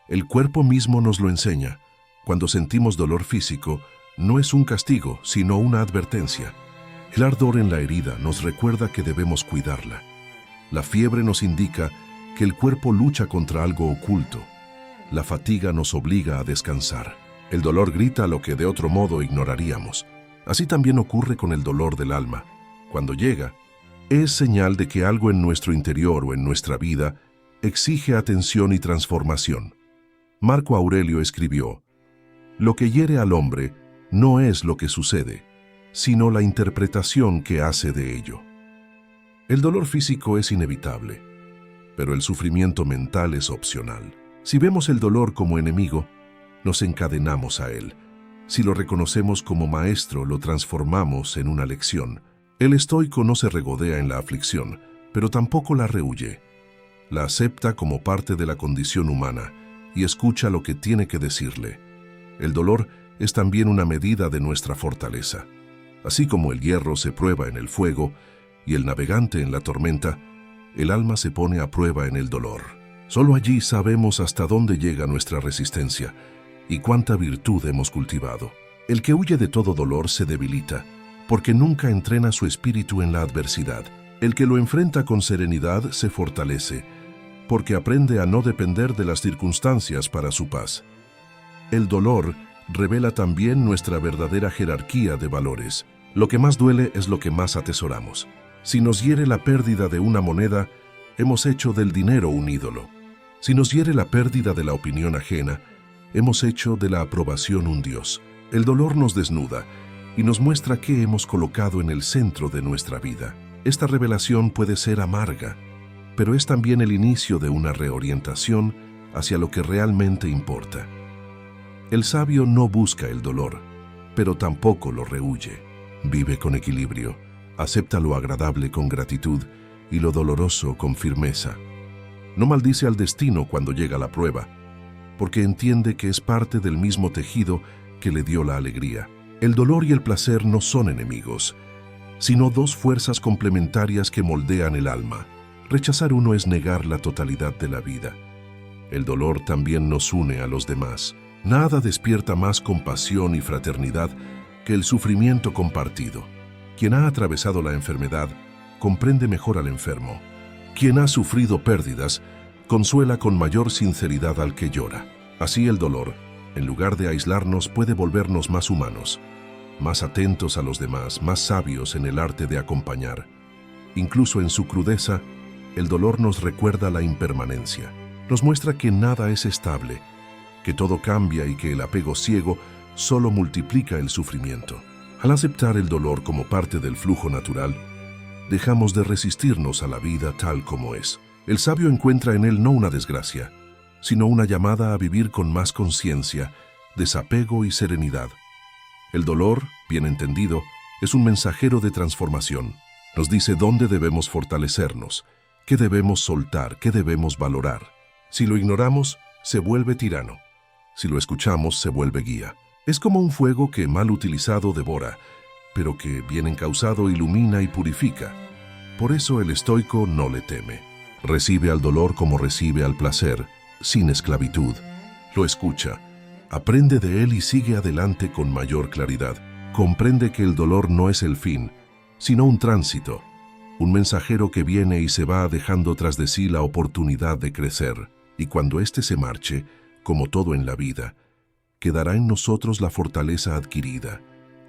El cuerpo mismo nos lo enseña. Cuando sentimos dolor físico, no es un castigo, sino una advertencia. El ardor en la herida nos recuerda que debemos cuidarla. La fiebre nos indica que el cuerpo lucha contra algo oculto. La fatiga nos obliga a descansar. El dolor grita lo que de otro modo ignoraríamos. Así también ocurre con el dolor del alma. Cuando llega, es señal de que algo en nuestro interior o en nuestra vida exige atención y transformación. Marco Aurelio escribió: «Lo que hiere al hombre no es lo que sucede, sino la interpretación que hace de ello». El dolor físico es inevitable, pero el sufrimiento mental es opcional. Si vemos el dolor como enemigo, nos encadenamos a él. Si lo reconocemos como maestro, lo transformamos en una lección. El estoico no se regodea en la aflicción, pero tampoco la rehúye. La acepta como parte de la condición humana y escucha lo que tiene que decirle. El dolor es también una medida de nuestra fortaleza. Así como el hierro se prueba en el fuego y el navegante en la tormenta, el alma se pone a prueba en el dolor. Solo allí sabemos hasta dónde llega nuestra resistencia y cuánta virtud hemos cultivado. El que huye de todo dolor se debilita, porque nunca entrena su espíritu en la adversidad. El que lo enfrenta con serenidad se fortalece, porque aprende a no depender de las circunstancias para su paz. El dolor revela también nuestra verdadera jerarquía de valores. Lo que más duele es lo que más atesoramos. Si nos hiere la pérdida de una moneda, hemos hecho del dinero un ídolo. Si nos hiere la pérdida de la opinión ajena, hemos hecho de la aprobación un dios. El dolor nos desnuda y nos muestra qué hemos colocado en el centro de nuestra vida. Esta revelación puede ser amarga, pero es también el inicio de una reorientación hacia lo que realmente importa. El sabio no busca el dolor, pero tampoco lo rehúye. Vive con equilibrio, acepta lo agradable con gratitud y lo doloroso con firmeza. No maldice al destino cuando llega la prueba, porque entiende que es parte del mismo tejido que le dio la alegría. El dolor y el placer no son enemigos, sino dos fuerzas complementarias que moldean el alma. Rechazar uno es negar la totalidad de la vida. El dolor también nos une a los demás. Nada despierta más compasión y fraternidad que el sufrimiento compartido. Quien ha atravesado la enfermedad comprende mejor al enfermo. Quien ha sufrido pérdidas consuela con mayor sinceridad al que llora. Así el dolor, en lugar de aislarnos, puede volvernos más humanos, más atentos a los demás, más sabios en el arte de acompañar. Incluso en su crudeza, el dolor nos recuerda la impermanencia. Nos muestra que nada es estable, que todo cambia y que el apego ciego solo multiplica el sufrimiento. Al aceptar el dolor como parte del flujo natural, dejamos de resistirnos a la vida tal como es. El sabio encuentra en él no una desgracia, sino una llamada a vivir con más conciencia, desapego y serenidad. El dolor, bien entendido, es un mensajero de transformación. Nos dice dónde debemos fortalecernos, qué debemos soltar, qué debemos valorar. Si lo ignoramos, se vuelve tirano. Si lo escuchamos, se vuelve guía. Es como un fuego que, mal utilizado, devora, pero que, bien encauzado, ilumina y purifica. Por eso el estoico no le teme. Recibe al dolor como recibe al placer, sin esclavitud. Lo escucha, aprende de él y sigue adelante con mayor claridad. Comprende que el dolor no es el fin, sino un tránsito, un mensajero que viene y se va dejando tras de sí la oportunidad de crecer. Y cuando éste se marche, como todo en la vida, quedará en nosotros la fortaleza adquirida,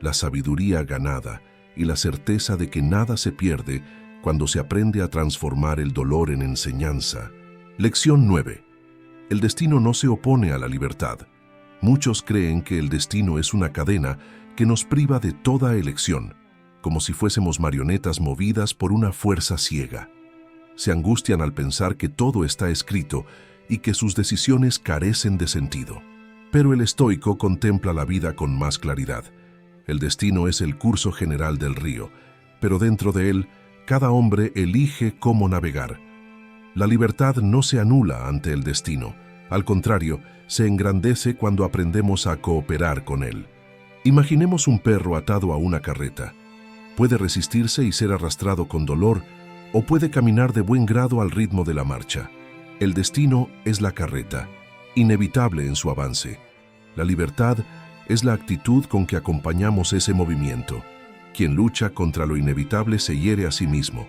la sabiduría ganada y la certeza de que nada se pierde cuando se aprende a transformar el dolor en enseñanza. Lección 9. El destino no se opone a la libertad. Muchos creen que el destino es una cadena que nos priva de toda elección, como si fuésemos marionetas movidas por una fuerza ciega. Se angustian al pensar que todo está escrito y que sus decisiones carecen de sentido. Pero el estoico contempla la vida con más claridad. El destino es el curso general del río, pero dentro de él, cada hombre elige cómo navegar. La libertad no se anula ante el destino, al contrario, se engrandece cuando aprendemos a cooperar con él. Imaginemos un perro atado a una carreta. Puede resistirse y ser arrastrado con dolor, o puede caminar de buen grado al ritmo de la marcha. El destino es la carreta, inevitable en su avance. La libertad es la actitud con que acompañamos ese movimiento. Quien lucha contra lo inevitable se hiere a sí mismo.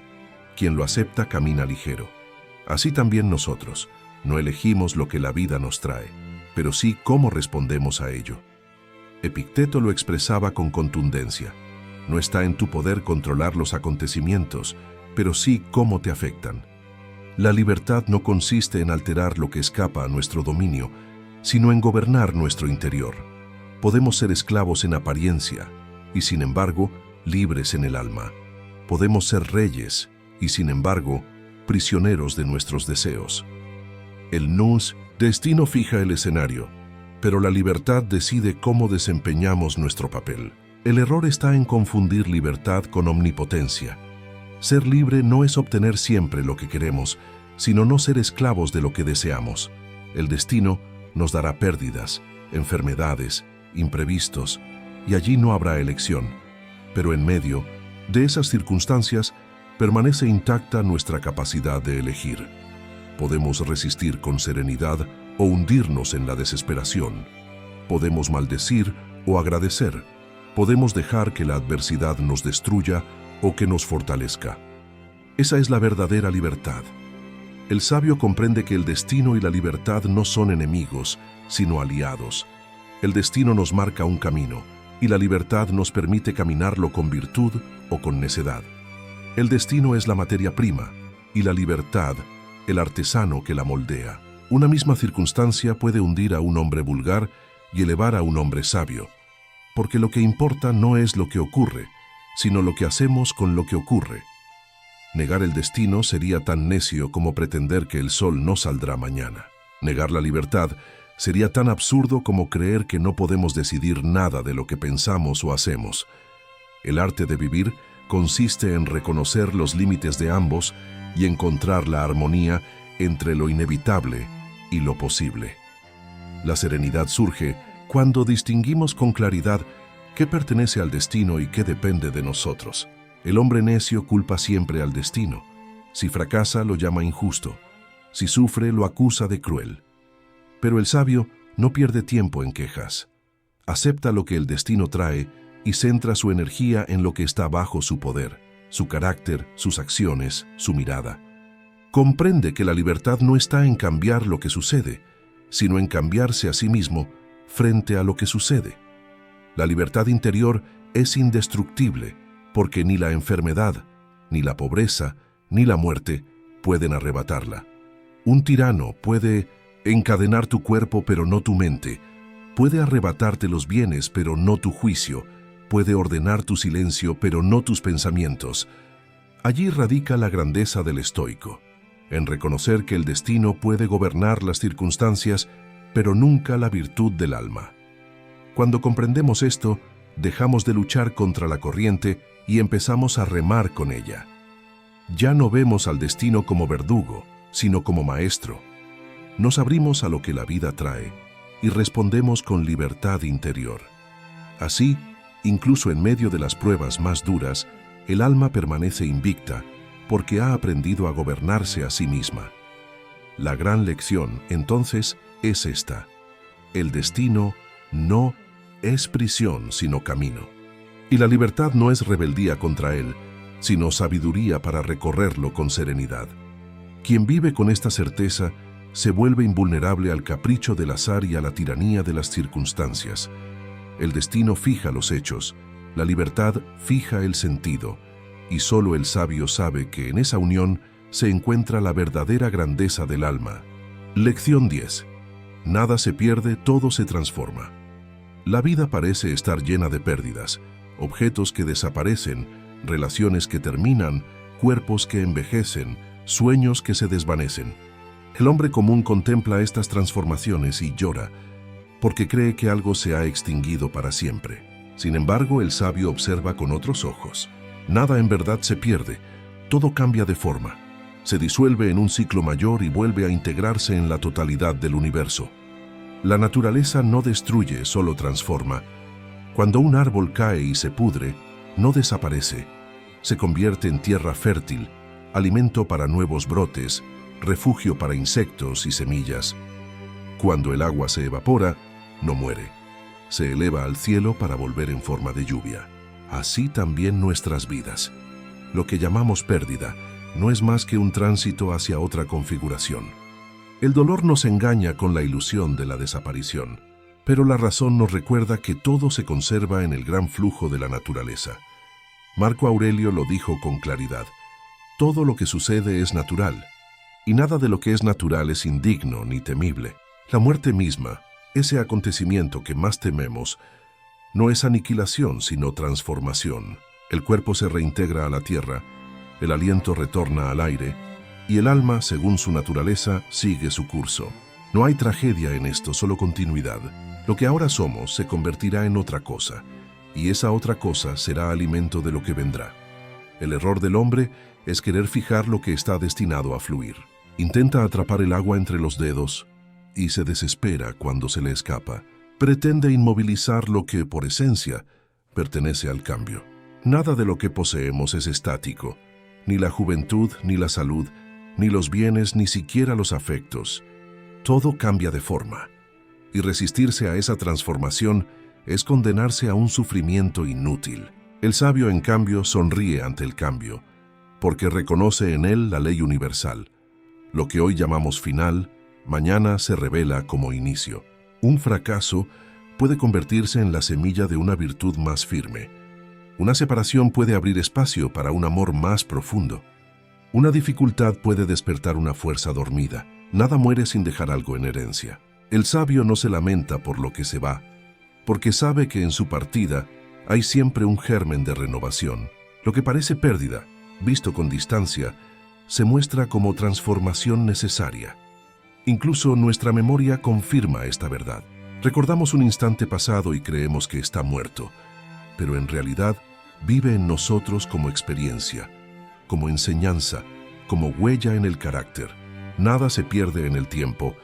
Quien lo acepta camina ligero. Así también nosotros, no elegimos lo que la vida nos trae, pero sí cómo respondemos a ello. Epicteto lo expresaba con contundencia. No está en tu poder controlar los acontecimientos, pero sí cómo te afectan. La libertad no consiste en alterar lo que escapa a nuestro dominio, sino en gobernar nuestro interior. Podemos ser esclavos en apariencia y, sin embargo, libres en el alma. Podemos ser reyes y, sin embargo, prisioneros de nuestros deseos. El nous, destino fija el escenario, pero la libertad decide cómo desempeñamos nuestro papel. El error está en confundir libertad con omnipotencia. Ser libre no es obtener siempre lo que queremos, sino no ser esclavos de lo que deseamos. El destino nos dará pérdidas, enfermedades, imprevistos, y allí no habrá elección. Pero en medio de esas circunstancias permanece intacta nuestra capacidad de elegir. Podemos resistir con serenidad o hundirnos en la desesperación. Podemos maldecir o agradecer. Podemos dejar que la adversidad nos destruya o que nos fortalezca. Esa es la verdadera libertad. El sabio comprende que el destino y la libertad no son enemigos, sino aliados. El destino nos marca un camino, y la libertad nos permite caminarlo con virtud o con necedad. El destino es la materia prima, y la libertad, el artesano que la moldea. Una misma circunstancia puede hundir a un hombre vulgar y elevar a un hombre sabio. porque lo que importa no es lo que ocurre, sino lo que hacemos con lo que ocurre. Negar el destino sería tan necio como pretender que el sol no saldrá mañana. Negar la libertad sería tan absurdo como creer que no podemos decidir nada de lo que pensamos o hacemos. El arte de vivir consiste en reconocer los límites de ambos y encontrar la armonía entre lo inevitable y lo posible. La serenidad surge cuando distinguimos con claridad qué pertenece al destino y qué depende de nosotros. El hombre necio culpa siempre al destino. Si fracasa, lo llama injusto. Si sufre, lo acusa de cruel. Pero el sabio no pierde tiempo en quejas. Acepta lo que el destino trae y centra su energía en lo que está bajo su poder, su carácter, sus acciones, su mirada. Comprende que la libertad no está en cambiar lo que sucede, sino en cambiarse a sí mismo frente a lo que sucede. La libertad interior es indestructible, porque ni la enfermedad, ni la pobreza, ni la muerte pueden arrebatarla. Un tirano puede encadenar tu cuerpo, pero no tu mente. Puede arrebatarte los bienes, pero no tu juicio. Puede ordenar tu silencio, pero no tus pensamientos. Allí radica la grandeza del estoico, en reconocer que el destino puede gobernar las circunstancias, pero nunca la virtud del alma. Cuando comprendemos esto, dejamos de luchar contra la corriente y empezamos a remar con ella. Ya no vemos al destino como verdugo, sino como maestro. Nos abrimos a lo que la vida trae y respondemos con libertad interior. Así, incluso en medio de las pruebas más duras, el alma permanece invicta porque ha aprendido a gobernarse a sí misma. La gran lección, entonces, es esta: el destino no es prisión, sino camino. Y la libertad no es rebeldía contra él, sino sabiduría para recorrerlo con serenidad. Quien vive con esta certeza se vuelve invulnerable al capricho del azar y a la tiranía de las circunstancias. El destino fija los hechos, la libertad fija el sentido, y solo el sabio sabe que en esa unión se encuentra la verdadera grandeza del alma. Lección 10. Nada se pierde, todo se transforma. La vida parece estar llena de pérdidas, objetos que desaparecen, relaciones que terminan, cuerpos que envejecen, sueños que se desvanecen. El hombre común contempla estas transformaciones y llora, porque cree que algo se ha extinguido para siempre. Sin embargo, el sabio observa con otros ojos. Nada en verdad se pierde, todo cambia de forma. Se disuelve en un ciclo mayor y vuelve a integrarse en la totalidad del universo. La naturaleza no destruye, solo transforma. Cuando un árbol cae y se pudre, no desaparece. Se convierte en tierra fértil, alimento para nuevos brotes, refugio para insectos y semillas. Cuando el agua se evapora, no muere. Se eleva al cielo para volver en forma de lluvia. Así también nuestras vidas. Lo que llamamos pérdida no es más que un tránsito hacia otra configuración. El dolor nos engaña con la ilusión de la desaparición, pero la razón nos recuerda que todo se conserva en el gran flujo de la naturaleza. Marco Aurelio lo dijo con claridad: todo lo que sucede es natural, y nada de lo que es natural es indigno ni temible. La muerte misma, ese acontecimiento que más tememos, no es aniquilación sino transformación. El cuerpo se reintegra a la tierra, el aliento retorna al aire, y el alma, según su naturaleza, sigue su curso. No hay tragedia en esto, solo continuidad. Lo que ahora somos se convertirá en otra cosa, y esa otra cosa será alimento de lo que vendrá. El error del hombre es querer fijar lo que está destinado a fluir. Intenta atrapar el agua entre los dedos y se desespera cuando se le escapa. Pretende inmovilizar lo que, por esencia, pertenece al cambio. Nada de lo que poseemos es estático, ni la juventud, ni la salud, ni los bienes, ni siquiera los afectos. Todo cambia de forma, y resistirse a esa transformación es condenarse a un sufrimiento inútil. El sabio, en cambio, sonríe ante el cambio, porque reconoce en él la ley universal. Lo que hoy llamamos final, mañana se revela como inicio. Un fracaso puede convertirse en la semilla de una virtud más firme. Una separación puede abrir espacio para un amor más profundo. Una dificultad puede despertar una fuerza dormida. Nada muere sin dejar algo en herencia. El sabio no se lamenta por lo que se va, porque sabe que en su partida hay siempre un germen de renovación. Lo que parece pérdida, visto con distancia, se muestra como transformación necesaria. Incluso nuestra memoria confirma esta verdad. Recordamos un instante pasado y creemos que está muerto, pero en realidad vive en nosotros como experiencia, como enseñanza, como huella en el carácter. Nada se pierde en el tiempo.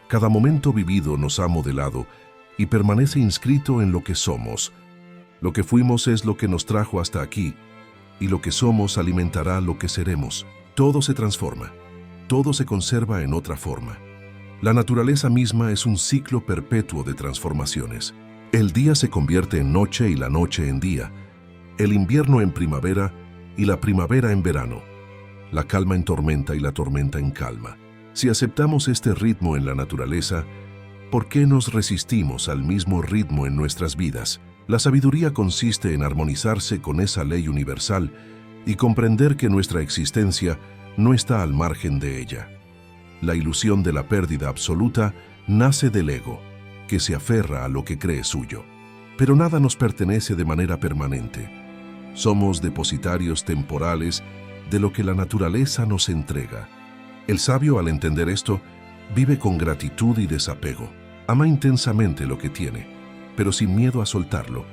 Cada momento vivido nos ha modelado y permanece inscrito en lo que somos. Lo que fuimos es lo que nos trajo hasta aquí, y lo que somos alimentará lo que seremos. Todo se transforma, todo se conserva en otra forma. La naturaleza misma es un ciclo perpetuo de transformaciones. El día se convierte en noche y la noche en día, el invierno en primavera y la primavera en verano, la calma en tormenta y la tormenta en calma. Si aceptamos este ritmo en la naturaleza, ¿por qué nos resistimos al mismo ritmo en nuestras vidas? La sabiduría consiste en armonizarse con esa ley universal y comprender que nuestra existencia no está al margen de ella. La ilusión de la pérdida absoluta nace del ego, que se aferra a lo que cree suyo. Pero nada nos pertenece de manera permanente. Somos depositarios temporales de lo que la naturaleza nos entrega. El sabio, al entender esto, vive con gratitud y desapego. Ama intensamente lo que tiene, pero sin miedo a soltarlo,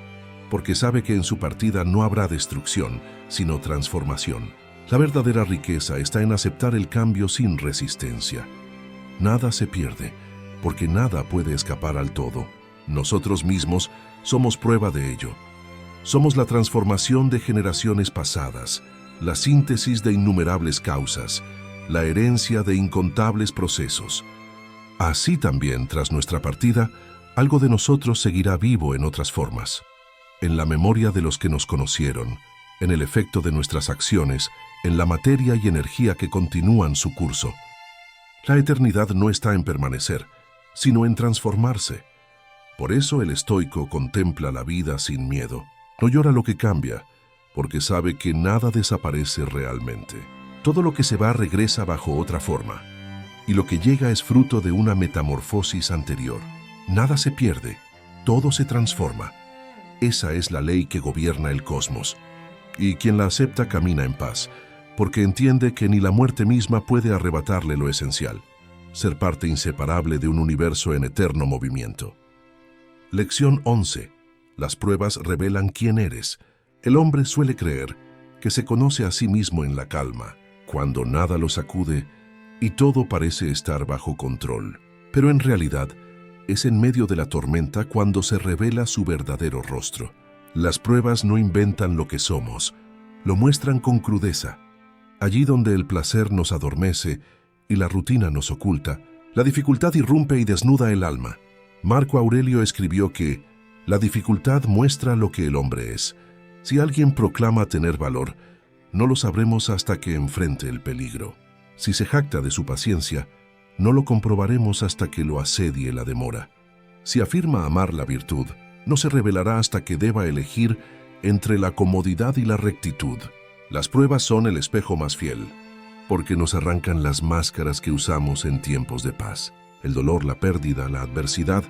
porque sabe que en su partida no habrá destrucción, sino transformación. La verdadera riqueza está en aceptar el cambio sin resistencia. Nada se pierde, porque nada puede escapar al todo. Nosotros mismos somos prueba de ello. Somos la transformación de generaciones pasadas, la síntesis de innumerables causas, la herencia de incontables procesos. Así también, tras nuestra partida, algo de nosotros seguirá vivo en otras formas, en la memoria de los que nos conocieron, en el efecto de nuestras acciones, en la materia y energía que continúan su curso. La eternidad no está en permanecer, sino en transformarse. Por eso el estoico contempla la vida sin miedo. No llora lo que cambia, porque sabe que nada desaparece realmente. Todo lo que se va regresa bajo otra forma, y lo que llega es fruto de una metamorfosis anterior. Nada se pierde, todo se transforma. Esa es la ley que gobierna el cosmos, y quien la acepta camina en paz, porque entiende que ni la muerte misma puede arrebatarle lo esencial, ser parte inseparable de un universo en eterno movimiento. Lección 11. Las pruebas revelan quién eres. El hombre suele creer que se conoce a sí mismo en la calma, cuando nada lo sacude y todo parece estar bajo control. Pero en realidad, es en medio de la tormenta cuando se revela su verdadero rostro. Las pruebas no inventan lo que somos, lo muestran con crudeza. Allí donde el placer nos adormece y la rutina nos oculta, la dificultad irrumpe y desnuda el alma. Marco Aurelio escribió que la dificultad muestra lo que el hombre es. Si alguien proclama tener valor, no lo sabremos hasta que enfrente el peligro. Si se jacta de su paciencia, no lo comprobaremos hasta que lo asedie la demora. Si afirma amar la virtud, no se revelará hasta que deba elegir entre la comodidad y la rectitud. Las pruebas son el espejo más fiel, porque nos arrancan las máscaras que usamos en tiempos de paz. El dolor, la pérdida, la adversidad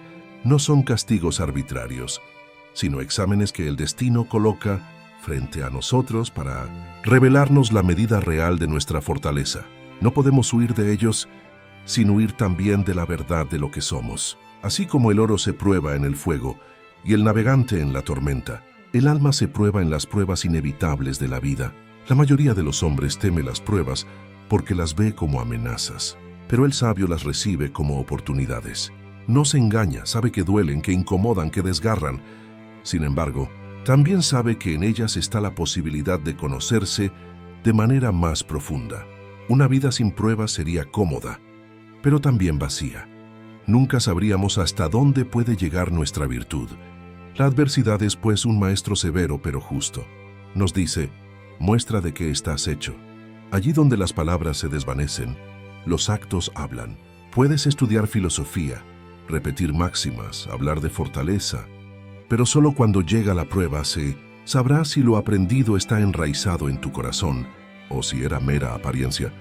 no son castigos arbitrarios, sino exámenes que el destino coloca frente a nosotros para revelarnos la medida real de nuestra fortaleza. No podemos huir de ellos sin huir también de la verdad de lo que somos. Así como el oro se prueba en el fuego y el navegante en la tormenta, el alma se prueba en las pruebas inevitables de la vida. La mayoría de los hombres teme las pruebas porque las ve como amenazas, pero el sabio las recibe como oportunidades. No se engaña, sabe que duelen, que incomodan, que desgarran. Sin embargo, también sabe que en ellas está la posibilidad de conocerse de manera más profunda. Una vida sin pruebas sería cómoda, pero también vacía. Nunca sabríamos hasta dónde puede llegar nuestra virtud. La adversidad es pues un maestro severo pero justo. Nos dice, muestra de qué estás hecho. Allí donde las palabras se desvanecen, los actos hablan. Puedes estudiar filosofía, repetir máximas, hablar de fortaleza, pero solo cuando llega la prueba se sabrá si lo aprendido está enraizado en tu corazón o si era mera apariencia.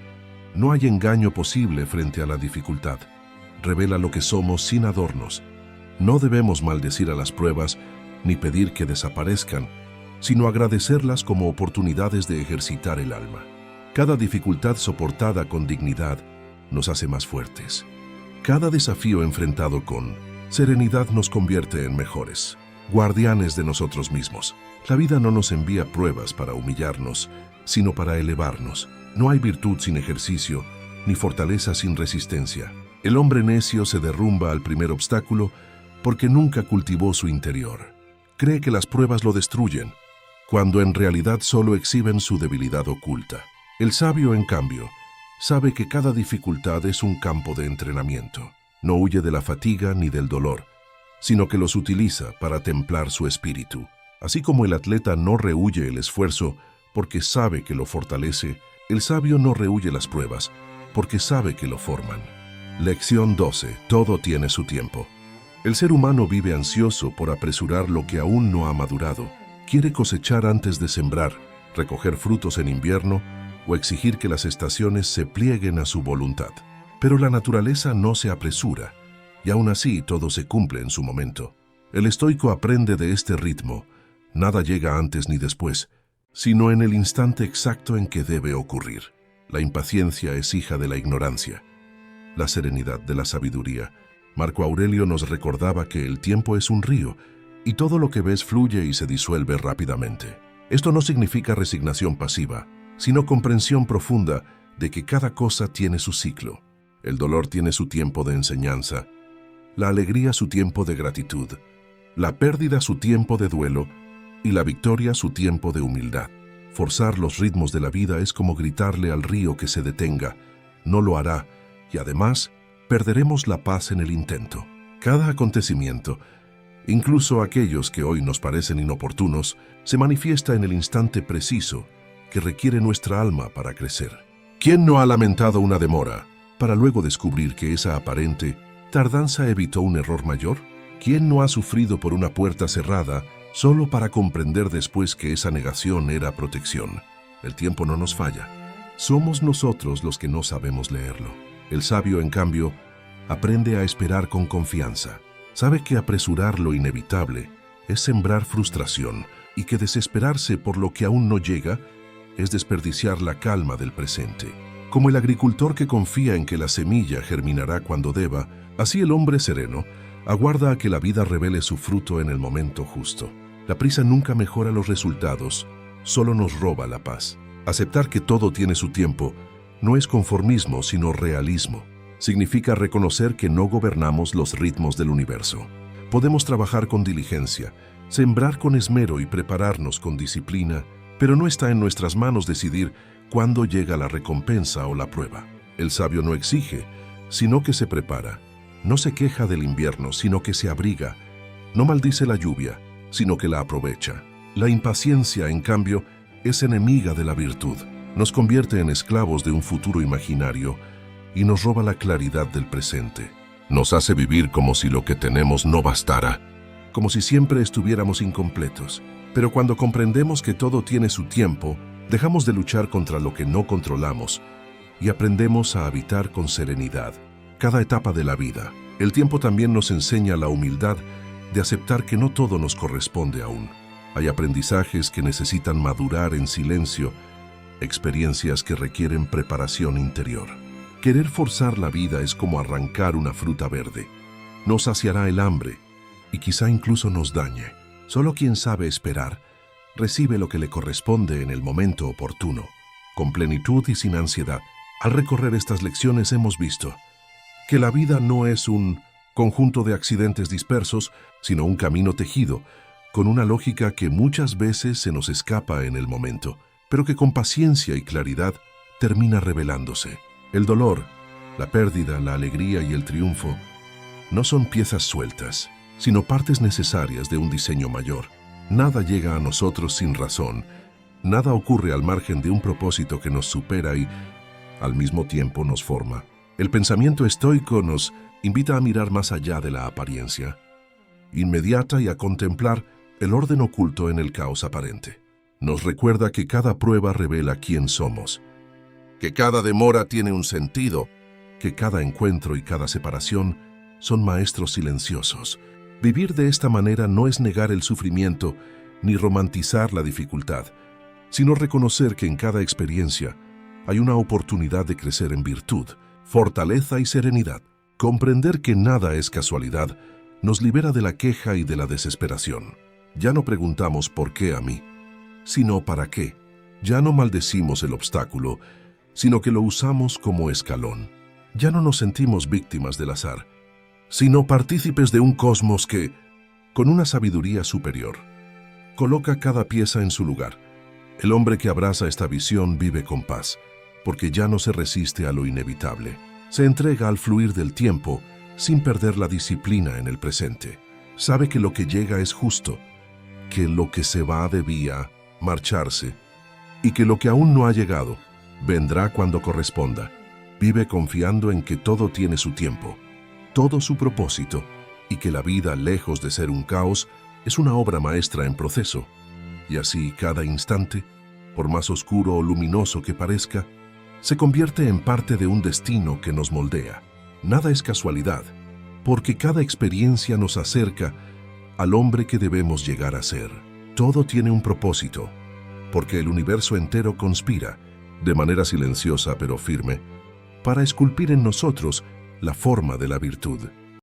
No hay engaño posible frente a la dificultad. Revela lo que somos sin adornos. No debemos maldecir a las pruebas ni pedir que desaparezcan, sino agradecerlas como oportunidades de ejercitar el alma. Cada dificultad soportada con dignidad nos hace más fuertes. Cada desafío enfrentado con serenidad nos convierte en mejores, guardianes de nosotros mismos. La vida no nos envía pruebas para humillarnos, sino para elevarnos. No hay virtud sin ejercicio, ni fortaleza sin resistencia. El hombre necio se derrumba al primer obstáculo porque nunca cultivó su interior. Cree que las pruebas lo destruyen, cuando en realidad solo exhiben su debilidad oculta. El sabio, en cambio, sabe que cada dificultad es un campo de entrenamiento. No huye de la fatiga ni del dolor, sino que los utiliza para templar su espíritu. Así como el atleta no rehúye el esfuerzo porque sabe que lo fortalece, el sabio no rehúye las pruebas porque sabe que lo forman. Lección 12. Todo tiene su tiempo. El ser humano vive ansioso por apresurar lo que aún no ha madurado. Quiere cosechar antes de sembrar, recoger frutos en invierno o exigir que las estaciones se plieguen a su voluntad. Pero la naturaleza no se apresura, y aún así todo se cumple en su momento. El estoico aprende de este ritmo. Nada llega antes ni después, sino en el instante exacto en que debe ocurrir. La impaciencia es hija de la ignorancia, la serenidad de la sabiduría. Marco Aurelio nos recordaba que el tiempo es un río, y todo lo que ves fluye y se disuelve rápidamente. Esto no significa resignación pasiva, sino comprensión profunda de que cada cosa tiene su ciclo. El dolor tiene su tiempo de enseñanza, la alegría su tiempo de gratitud, la pérdida su tiempo de duelo y la victoria su tiempo de humildad. Forzar los ritmos de la vida es como gritarle al río que se detenga. No lo hará, y además perderemos la paz en el intento. Cada acontecimiento, incluso aquellos que hoy nos parecen inoportunos, se manifiesta en el instante preciso que requiere nuestra alma para crecer. ¿Quién no ha lamentado una demora para luego descubrir que esa aparente tardanza evitó un error mayor? ¿Quién no ha sufrido por una puerta cerrada solo para comprender después que esa negación era protección? El tiempo no nos falla. Somos nosotros los que no sabemos leerlo. El sabio, en cambio, aprende a esperar con confianza. Sabe que apresurar lo inevitable es sembrar frustración y que desesperarse por lo que aún no llega es desperdiciar la calma del presente. Como el agricultor que confía en que la semilla germinará cuando deba, así el hombre sereno aguarda a que la vida revele su fruto en el momento justo. La prisa nunca mejora los resultados, solo nos roba la paz. Aceptar que todo tiene su tiempo no es conformismo, sino realismo. Significa reconocer que no gobernamos los ritmos del universo. Podemos trabajar con diligencia, sembrar con esmero y prepararnos con disciplina, pero no está en nuestras manos decidir cuándo llega la recompensa o la prueba. El sabio no exige, sino que se prepara. No se queja del invierno, sino que se abriga. No maldice la lluvia, sino que la aprovecha. La impaciencia, en cambio, es enemiga de la virtud. Nos convierte en esclavos de un futuro imaginario y nos roba la claridad del presente. Nos hace vivir como si lo que tenemos no bastara, como si siempre estuviéramos incompletos. Pero cuando comprendemos que todo tiene su tiempo, dejamos de luchar contra lo que no controlamos y aprendemos a habitar con serenidad cada etapa de la vida. El tiempo también nos enseña la humildad de aceptar que no todo nos corresponde aún. Hay aprendizajes que necesitan madurar en silencio, experiencias que requieren preparación interior. Querer forzar la vida es como arrancar una fruta verde. Nos saciará el hambre y quizá incluso nos dañe. Solo quien sabe esperar recibe lo que le corresponde en el momento oportuno, con plenitud y sin ansiedad. Al recorrer estas lecciones hemos visto que la vida no es un conjunto de accidentes dispersos, sino un camino tejido, con una lógica que muchas veces se nos escapa en el momento, pero que con paciencia y claridad termina revelándose. El dolor, la pérdida, la alegría y el triunfo no son piezas sueltas, sino partes necesarias de un diseño mayor. Nada llega a nosotros sin razón, nada ocurre al margen de un propósito que nos supera y, al mismo tiempo, nos forma. El pensamiento estoico nos invita a mirar más allá de la apariencia inmediata y a contemplar el orden oculto en el caos aparente. Nos recuerda que cada prueba revela quién somos, que cada demora tiene un sentido, que cada encuentro y cada separación son maestros silenciosos, Vivir de esta manera no es negar el sufrimiento ni romantizar la dificultad, sino reconocer que en cada experiencia hay una oportunidad de crecer en virtud, fortaleza y serenidad. Comprender que nada es casualidad nos libera de la queja y de la desesperación. Ya no preguntamos ¿por qué a mí?, sino ¿para qué? Ya no maldecimos el obstáculo, sino que lo usamos como escalón. Ya no nos sentimos víctimas del azar, sino partícipes de un cosmos que, con una sabiduría superior, coloca cada pieza en su lugar. El hombre que abraza esta visión vive con paz, porque ya no se resiste a lo inevitable. Se entrega al fluir del tiempo sin perder la disciplina en el presente. Sabe que lo que llega es justo, que lo que se va debía marcharse y que lo que aún no ha llegado vendrá cuando corresponda. Vive confiando en que todo tiene su tiempo, todo su propósito, y que la vida, lejos de ser un caos, es una obra maestra en proceso. Y así cada instante, por más oscuro o luminoso que parezca, se convierte en parte de un destino que nos moldea. Nada es casualidad, porque cada experiencia nos acerca al hombre que debemos llegar a ser. Todo tiene un propósito, porque el universo entero conspira, de manera silenciosa pero firme, para esculpir en nosotros la forma de la virtud.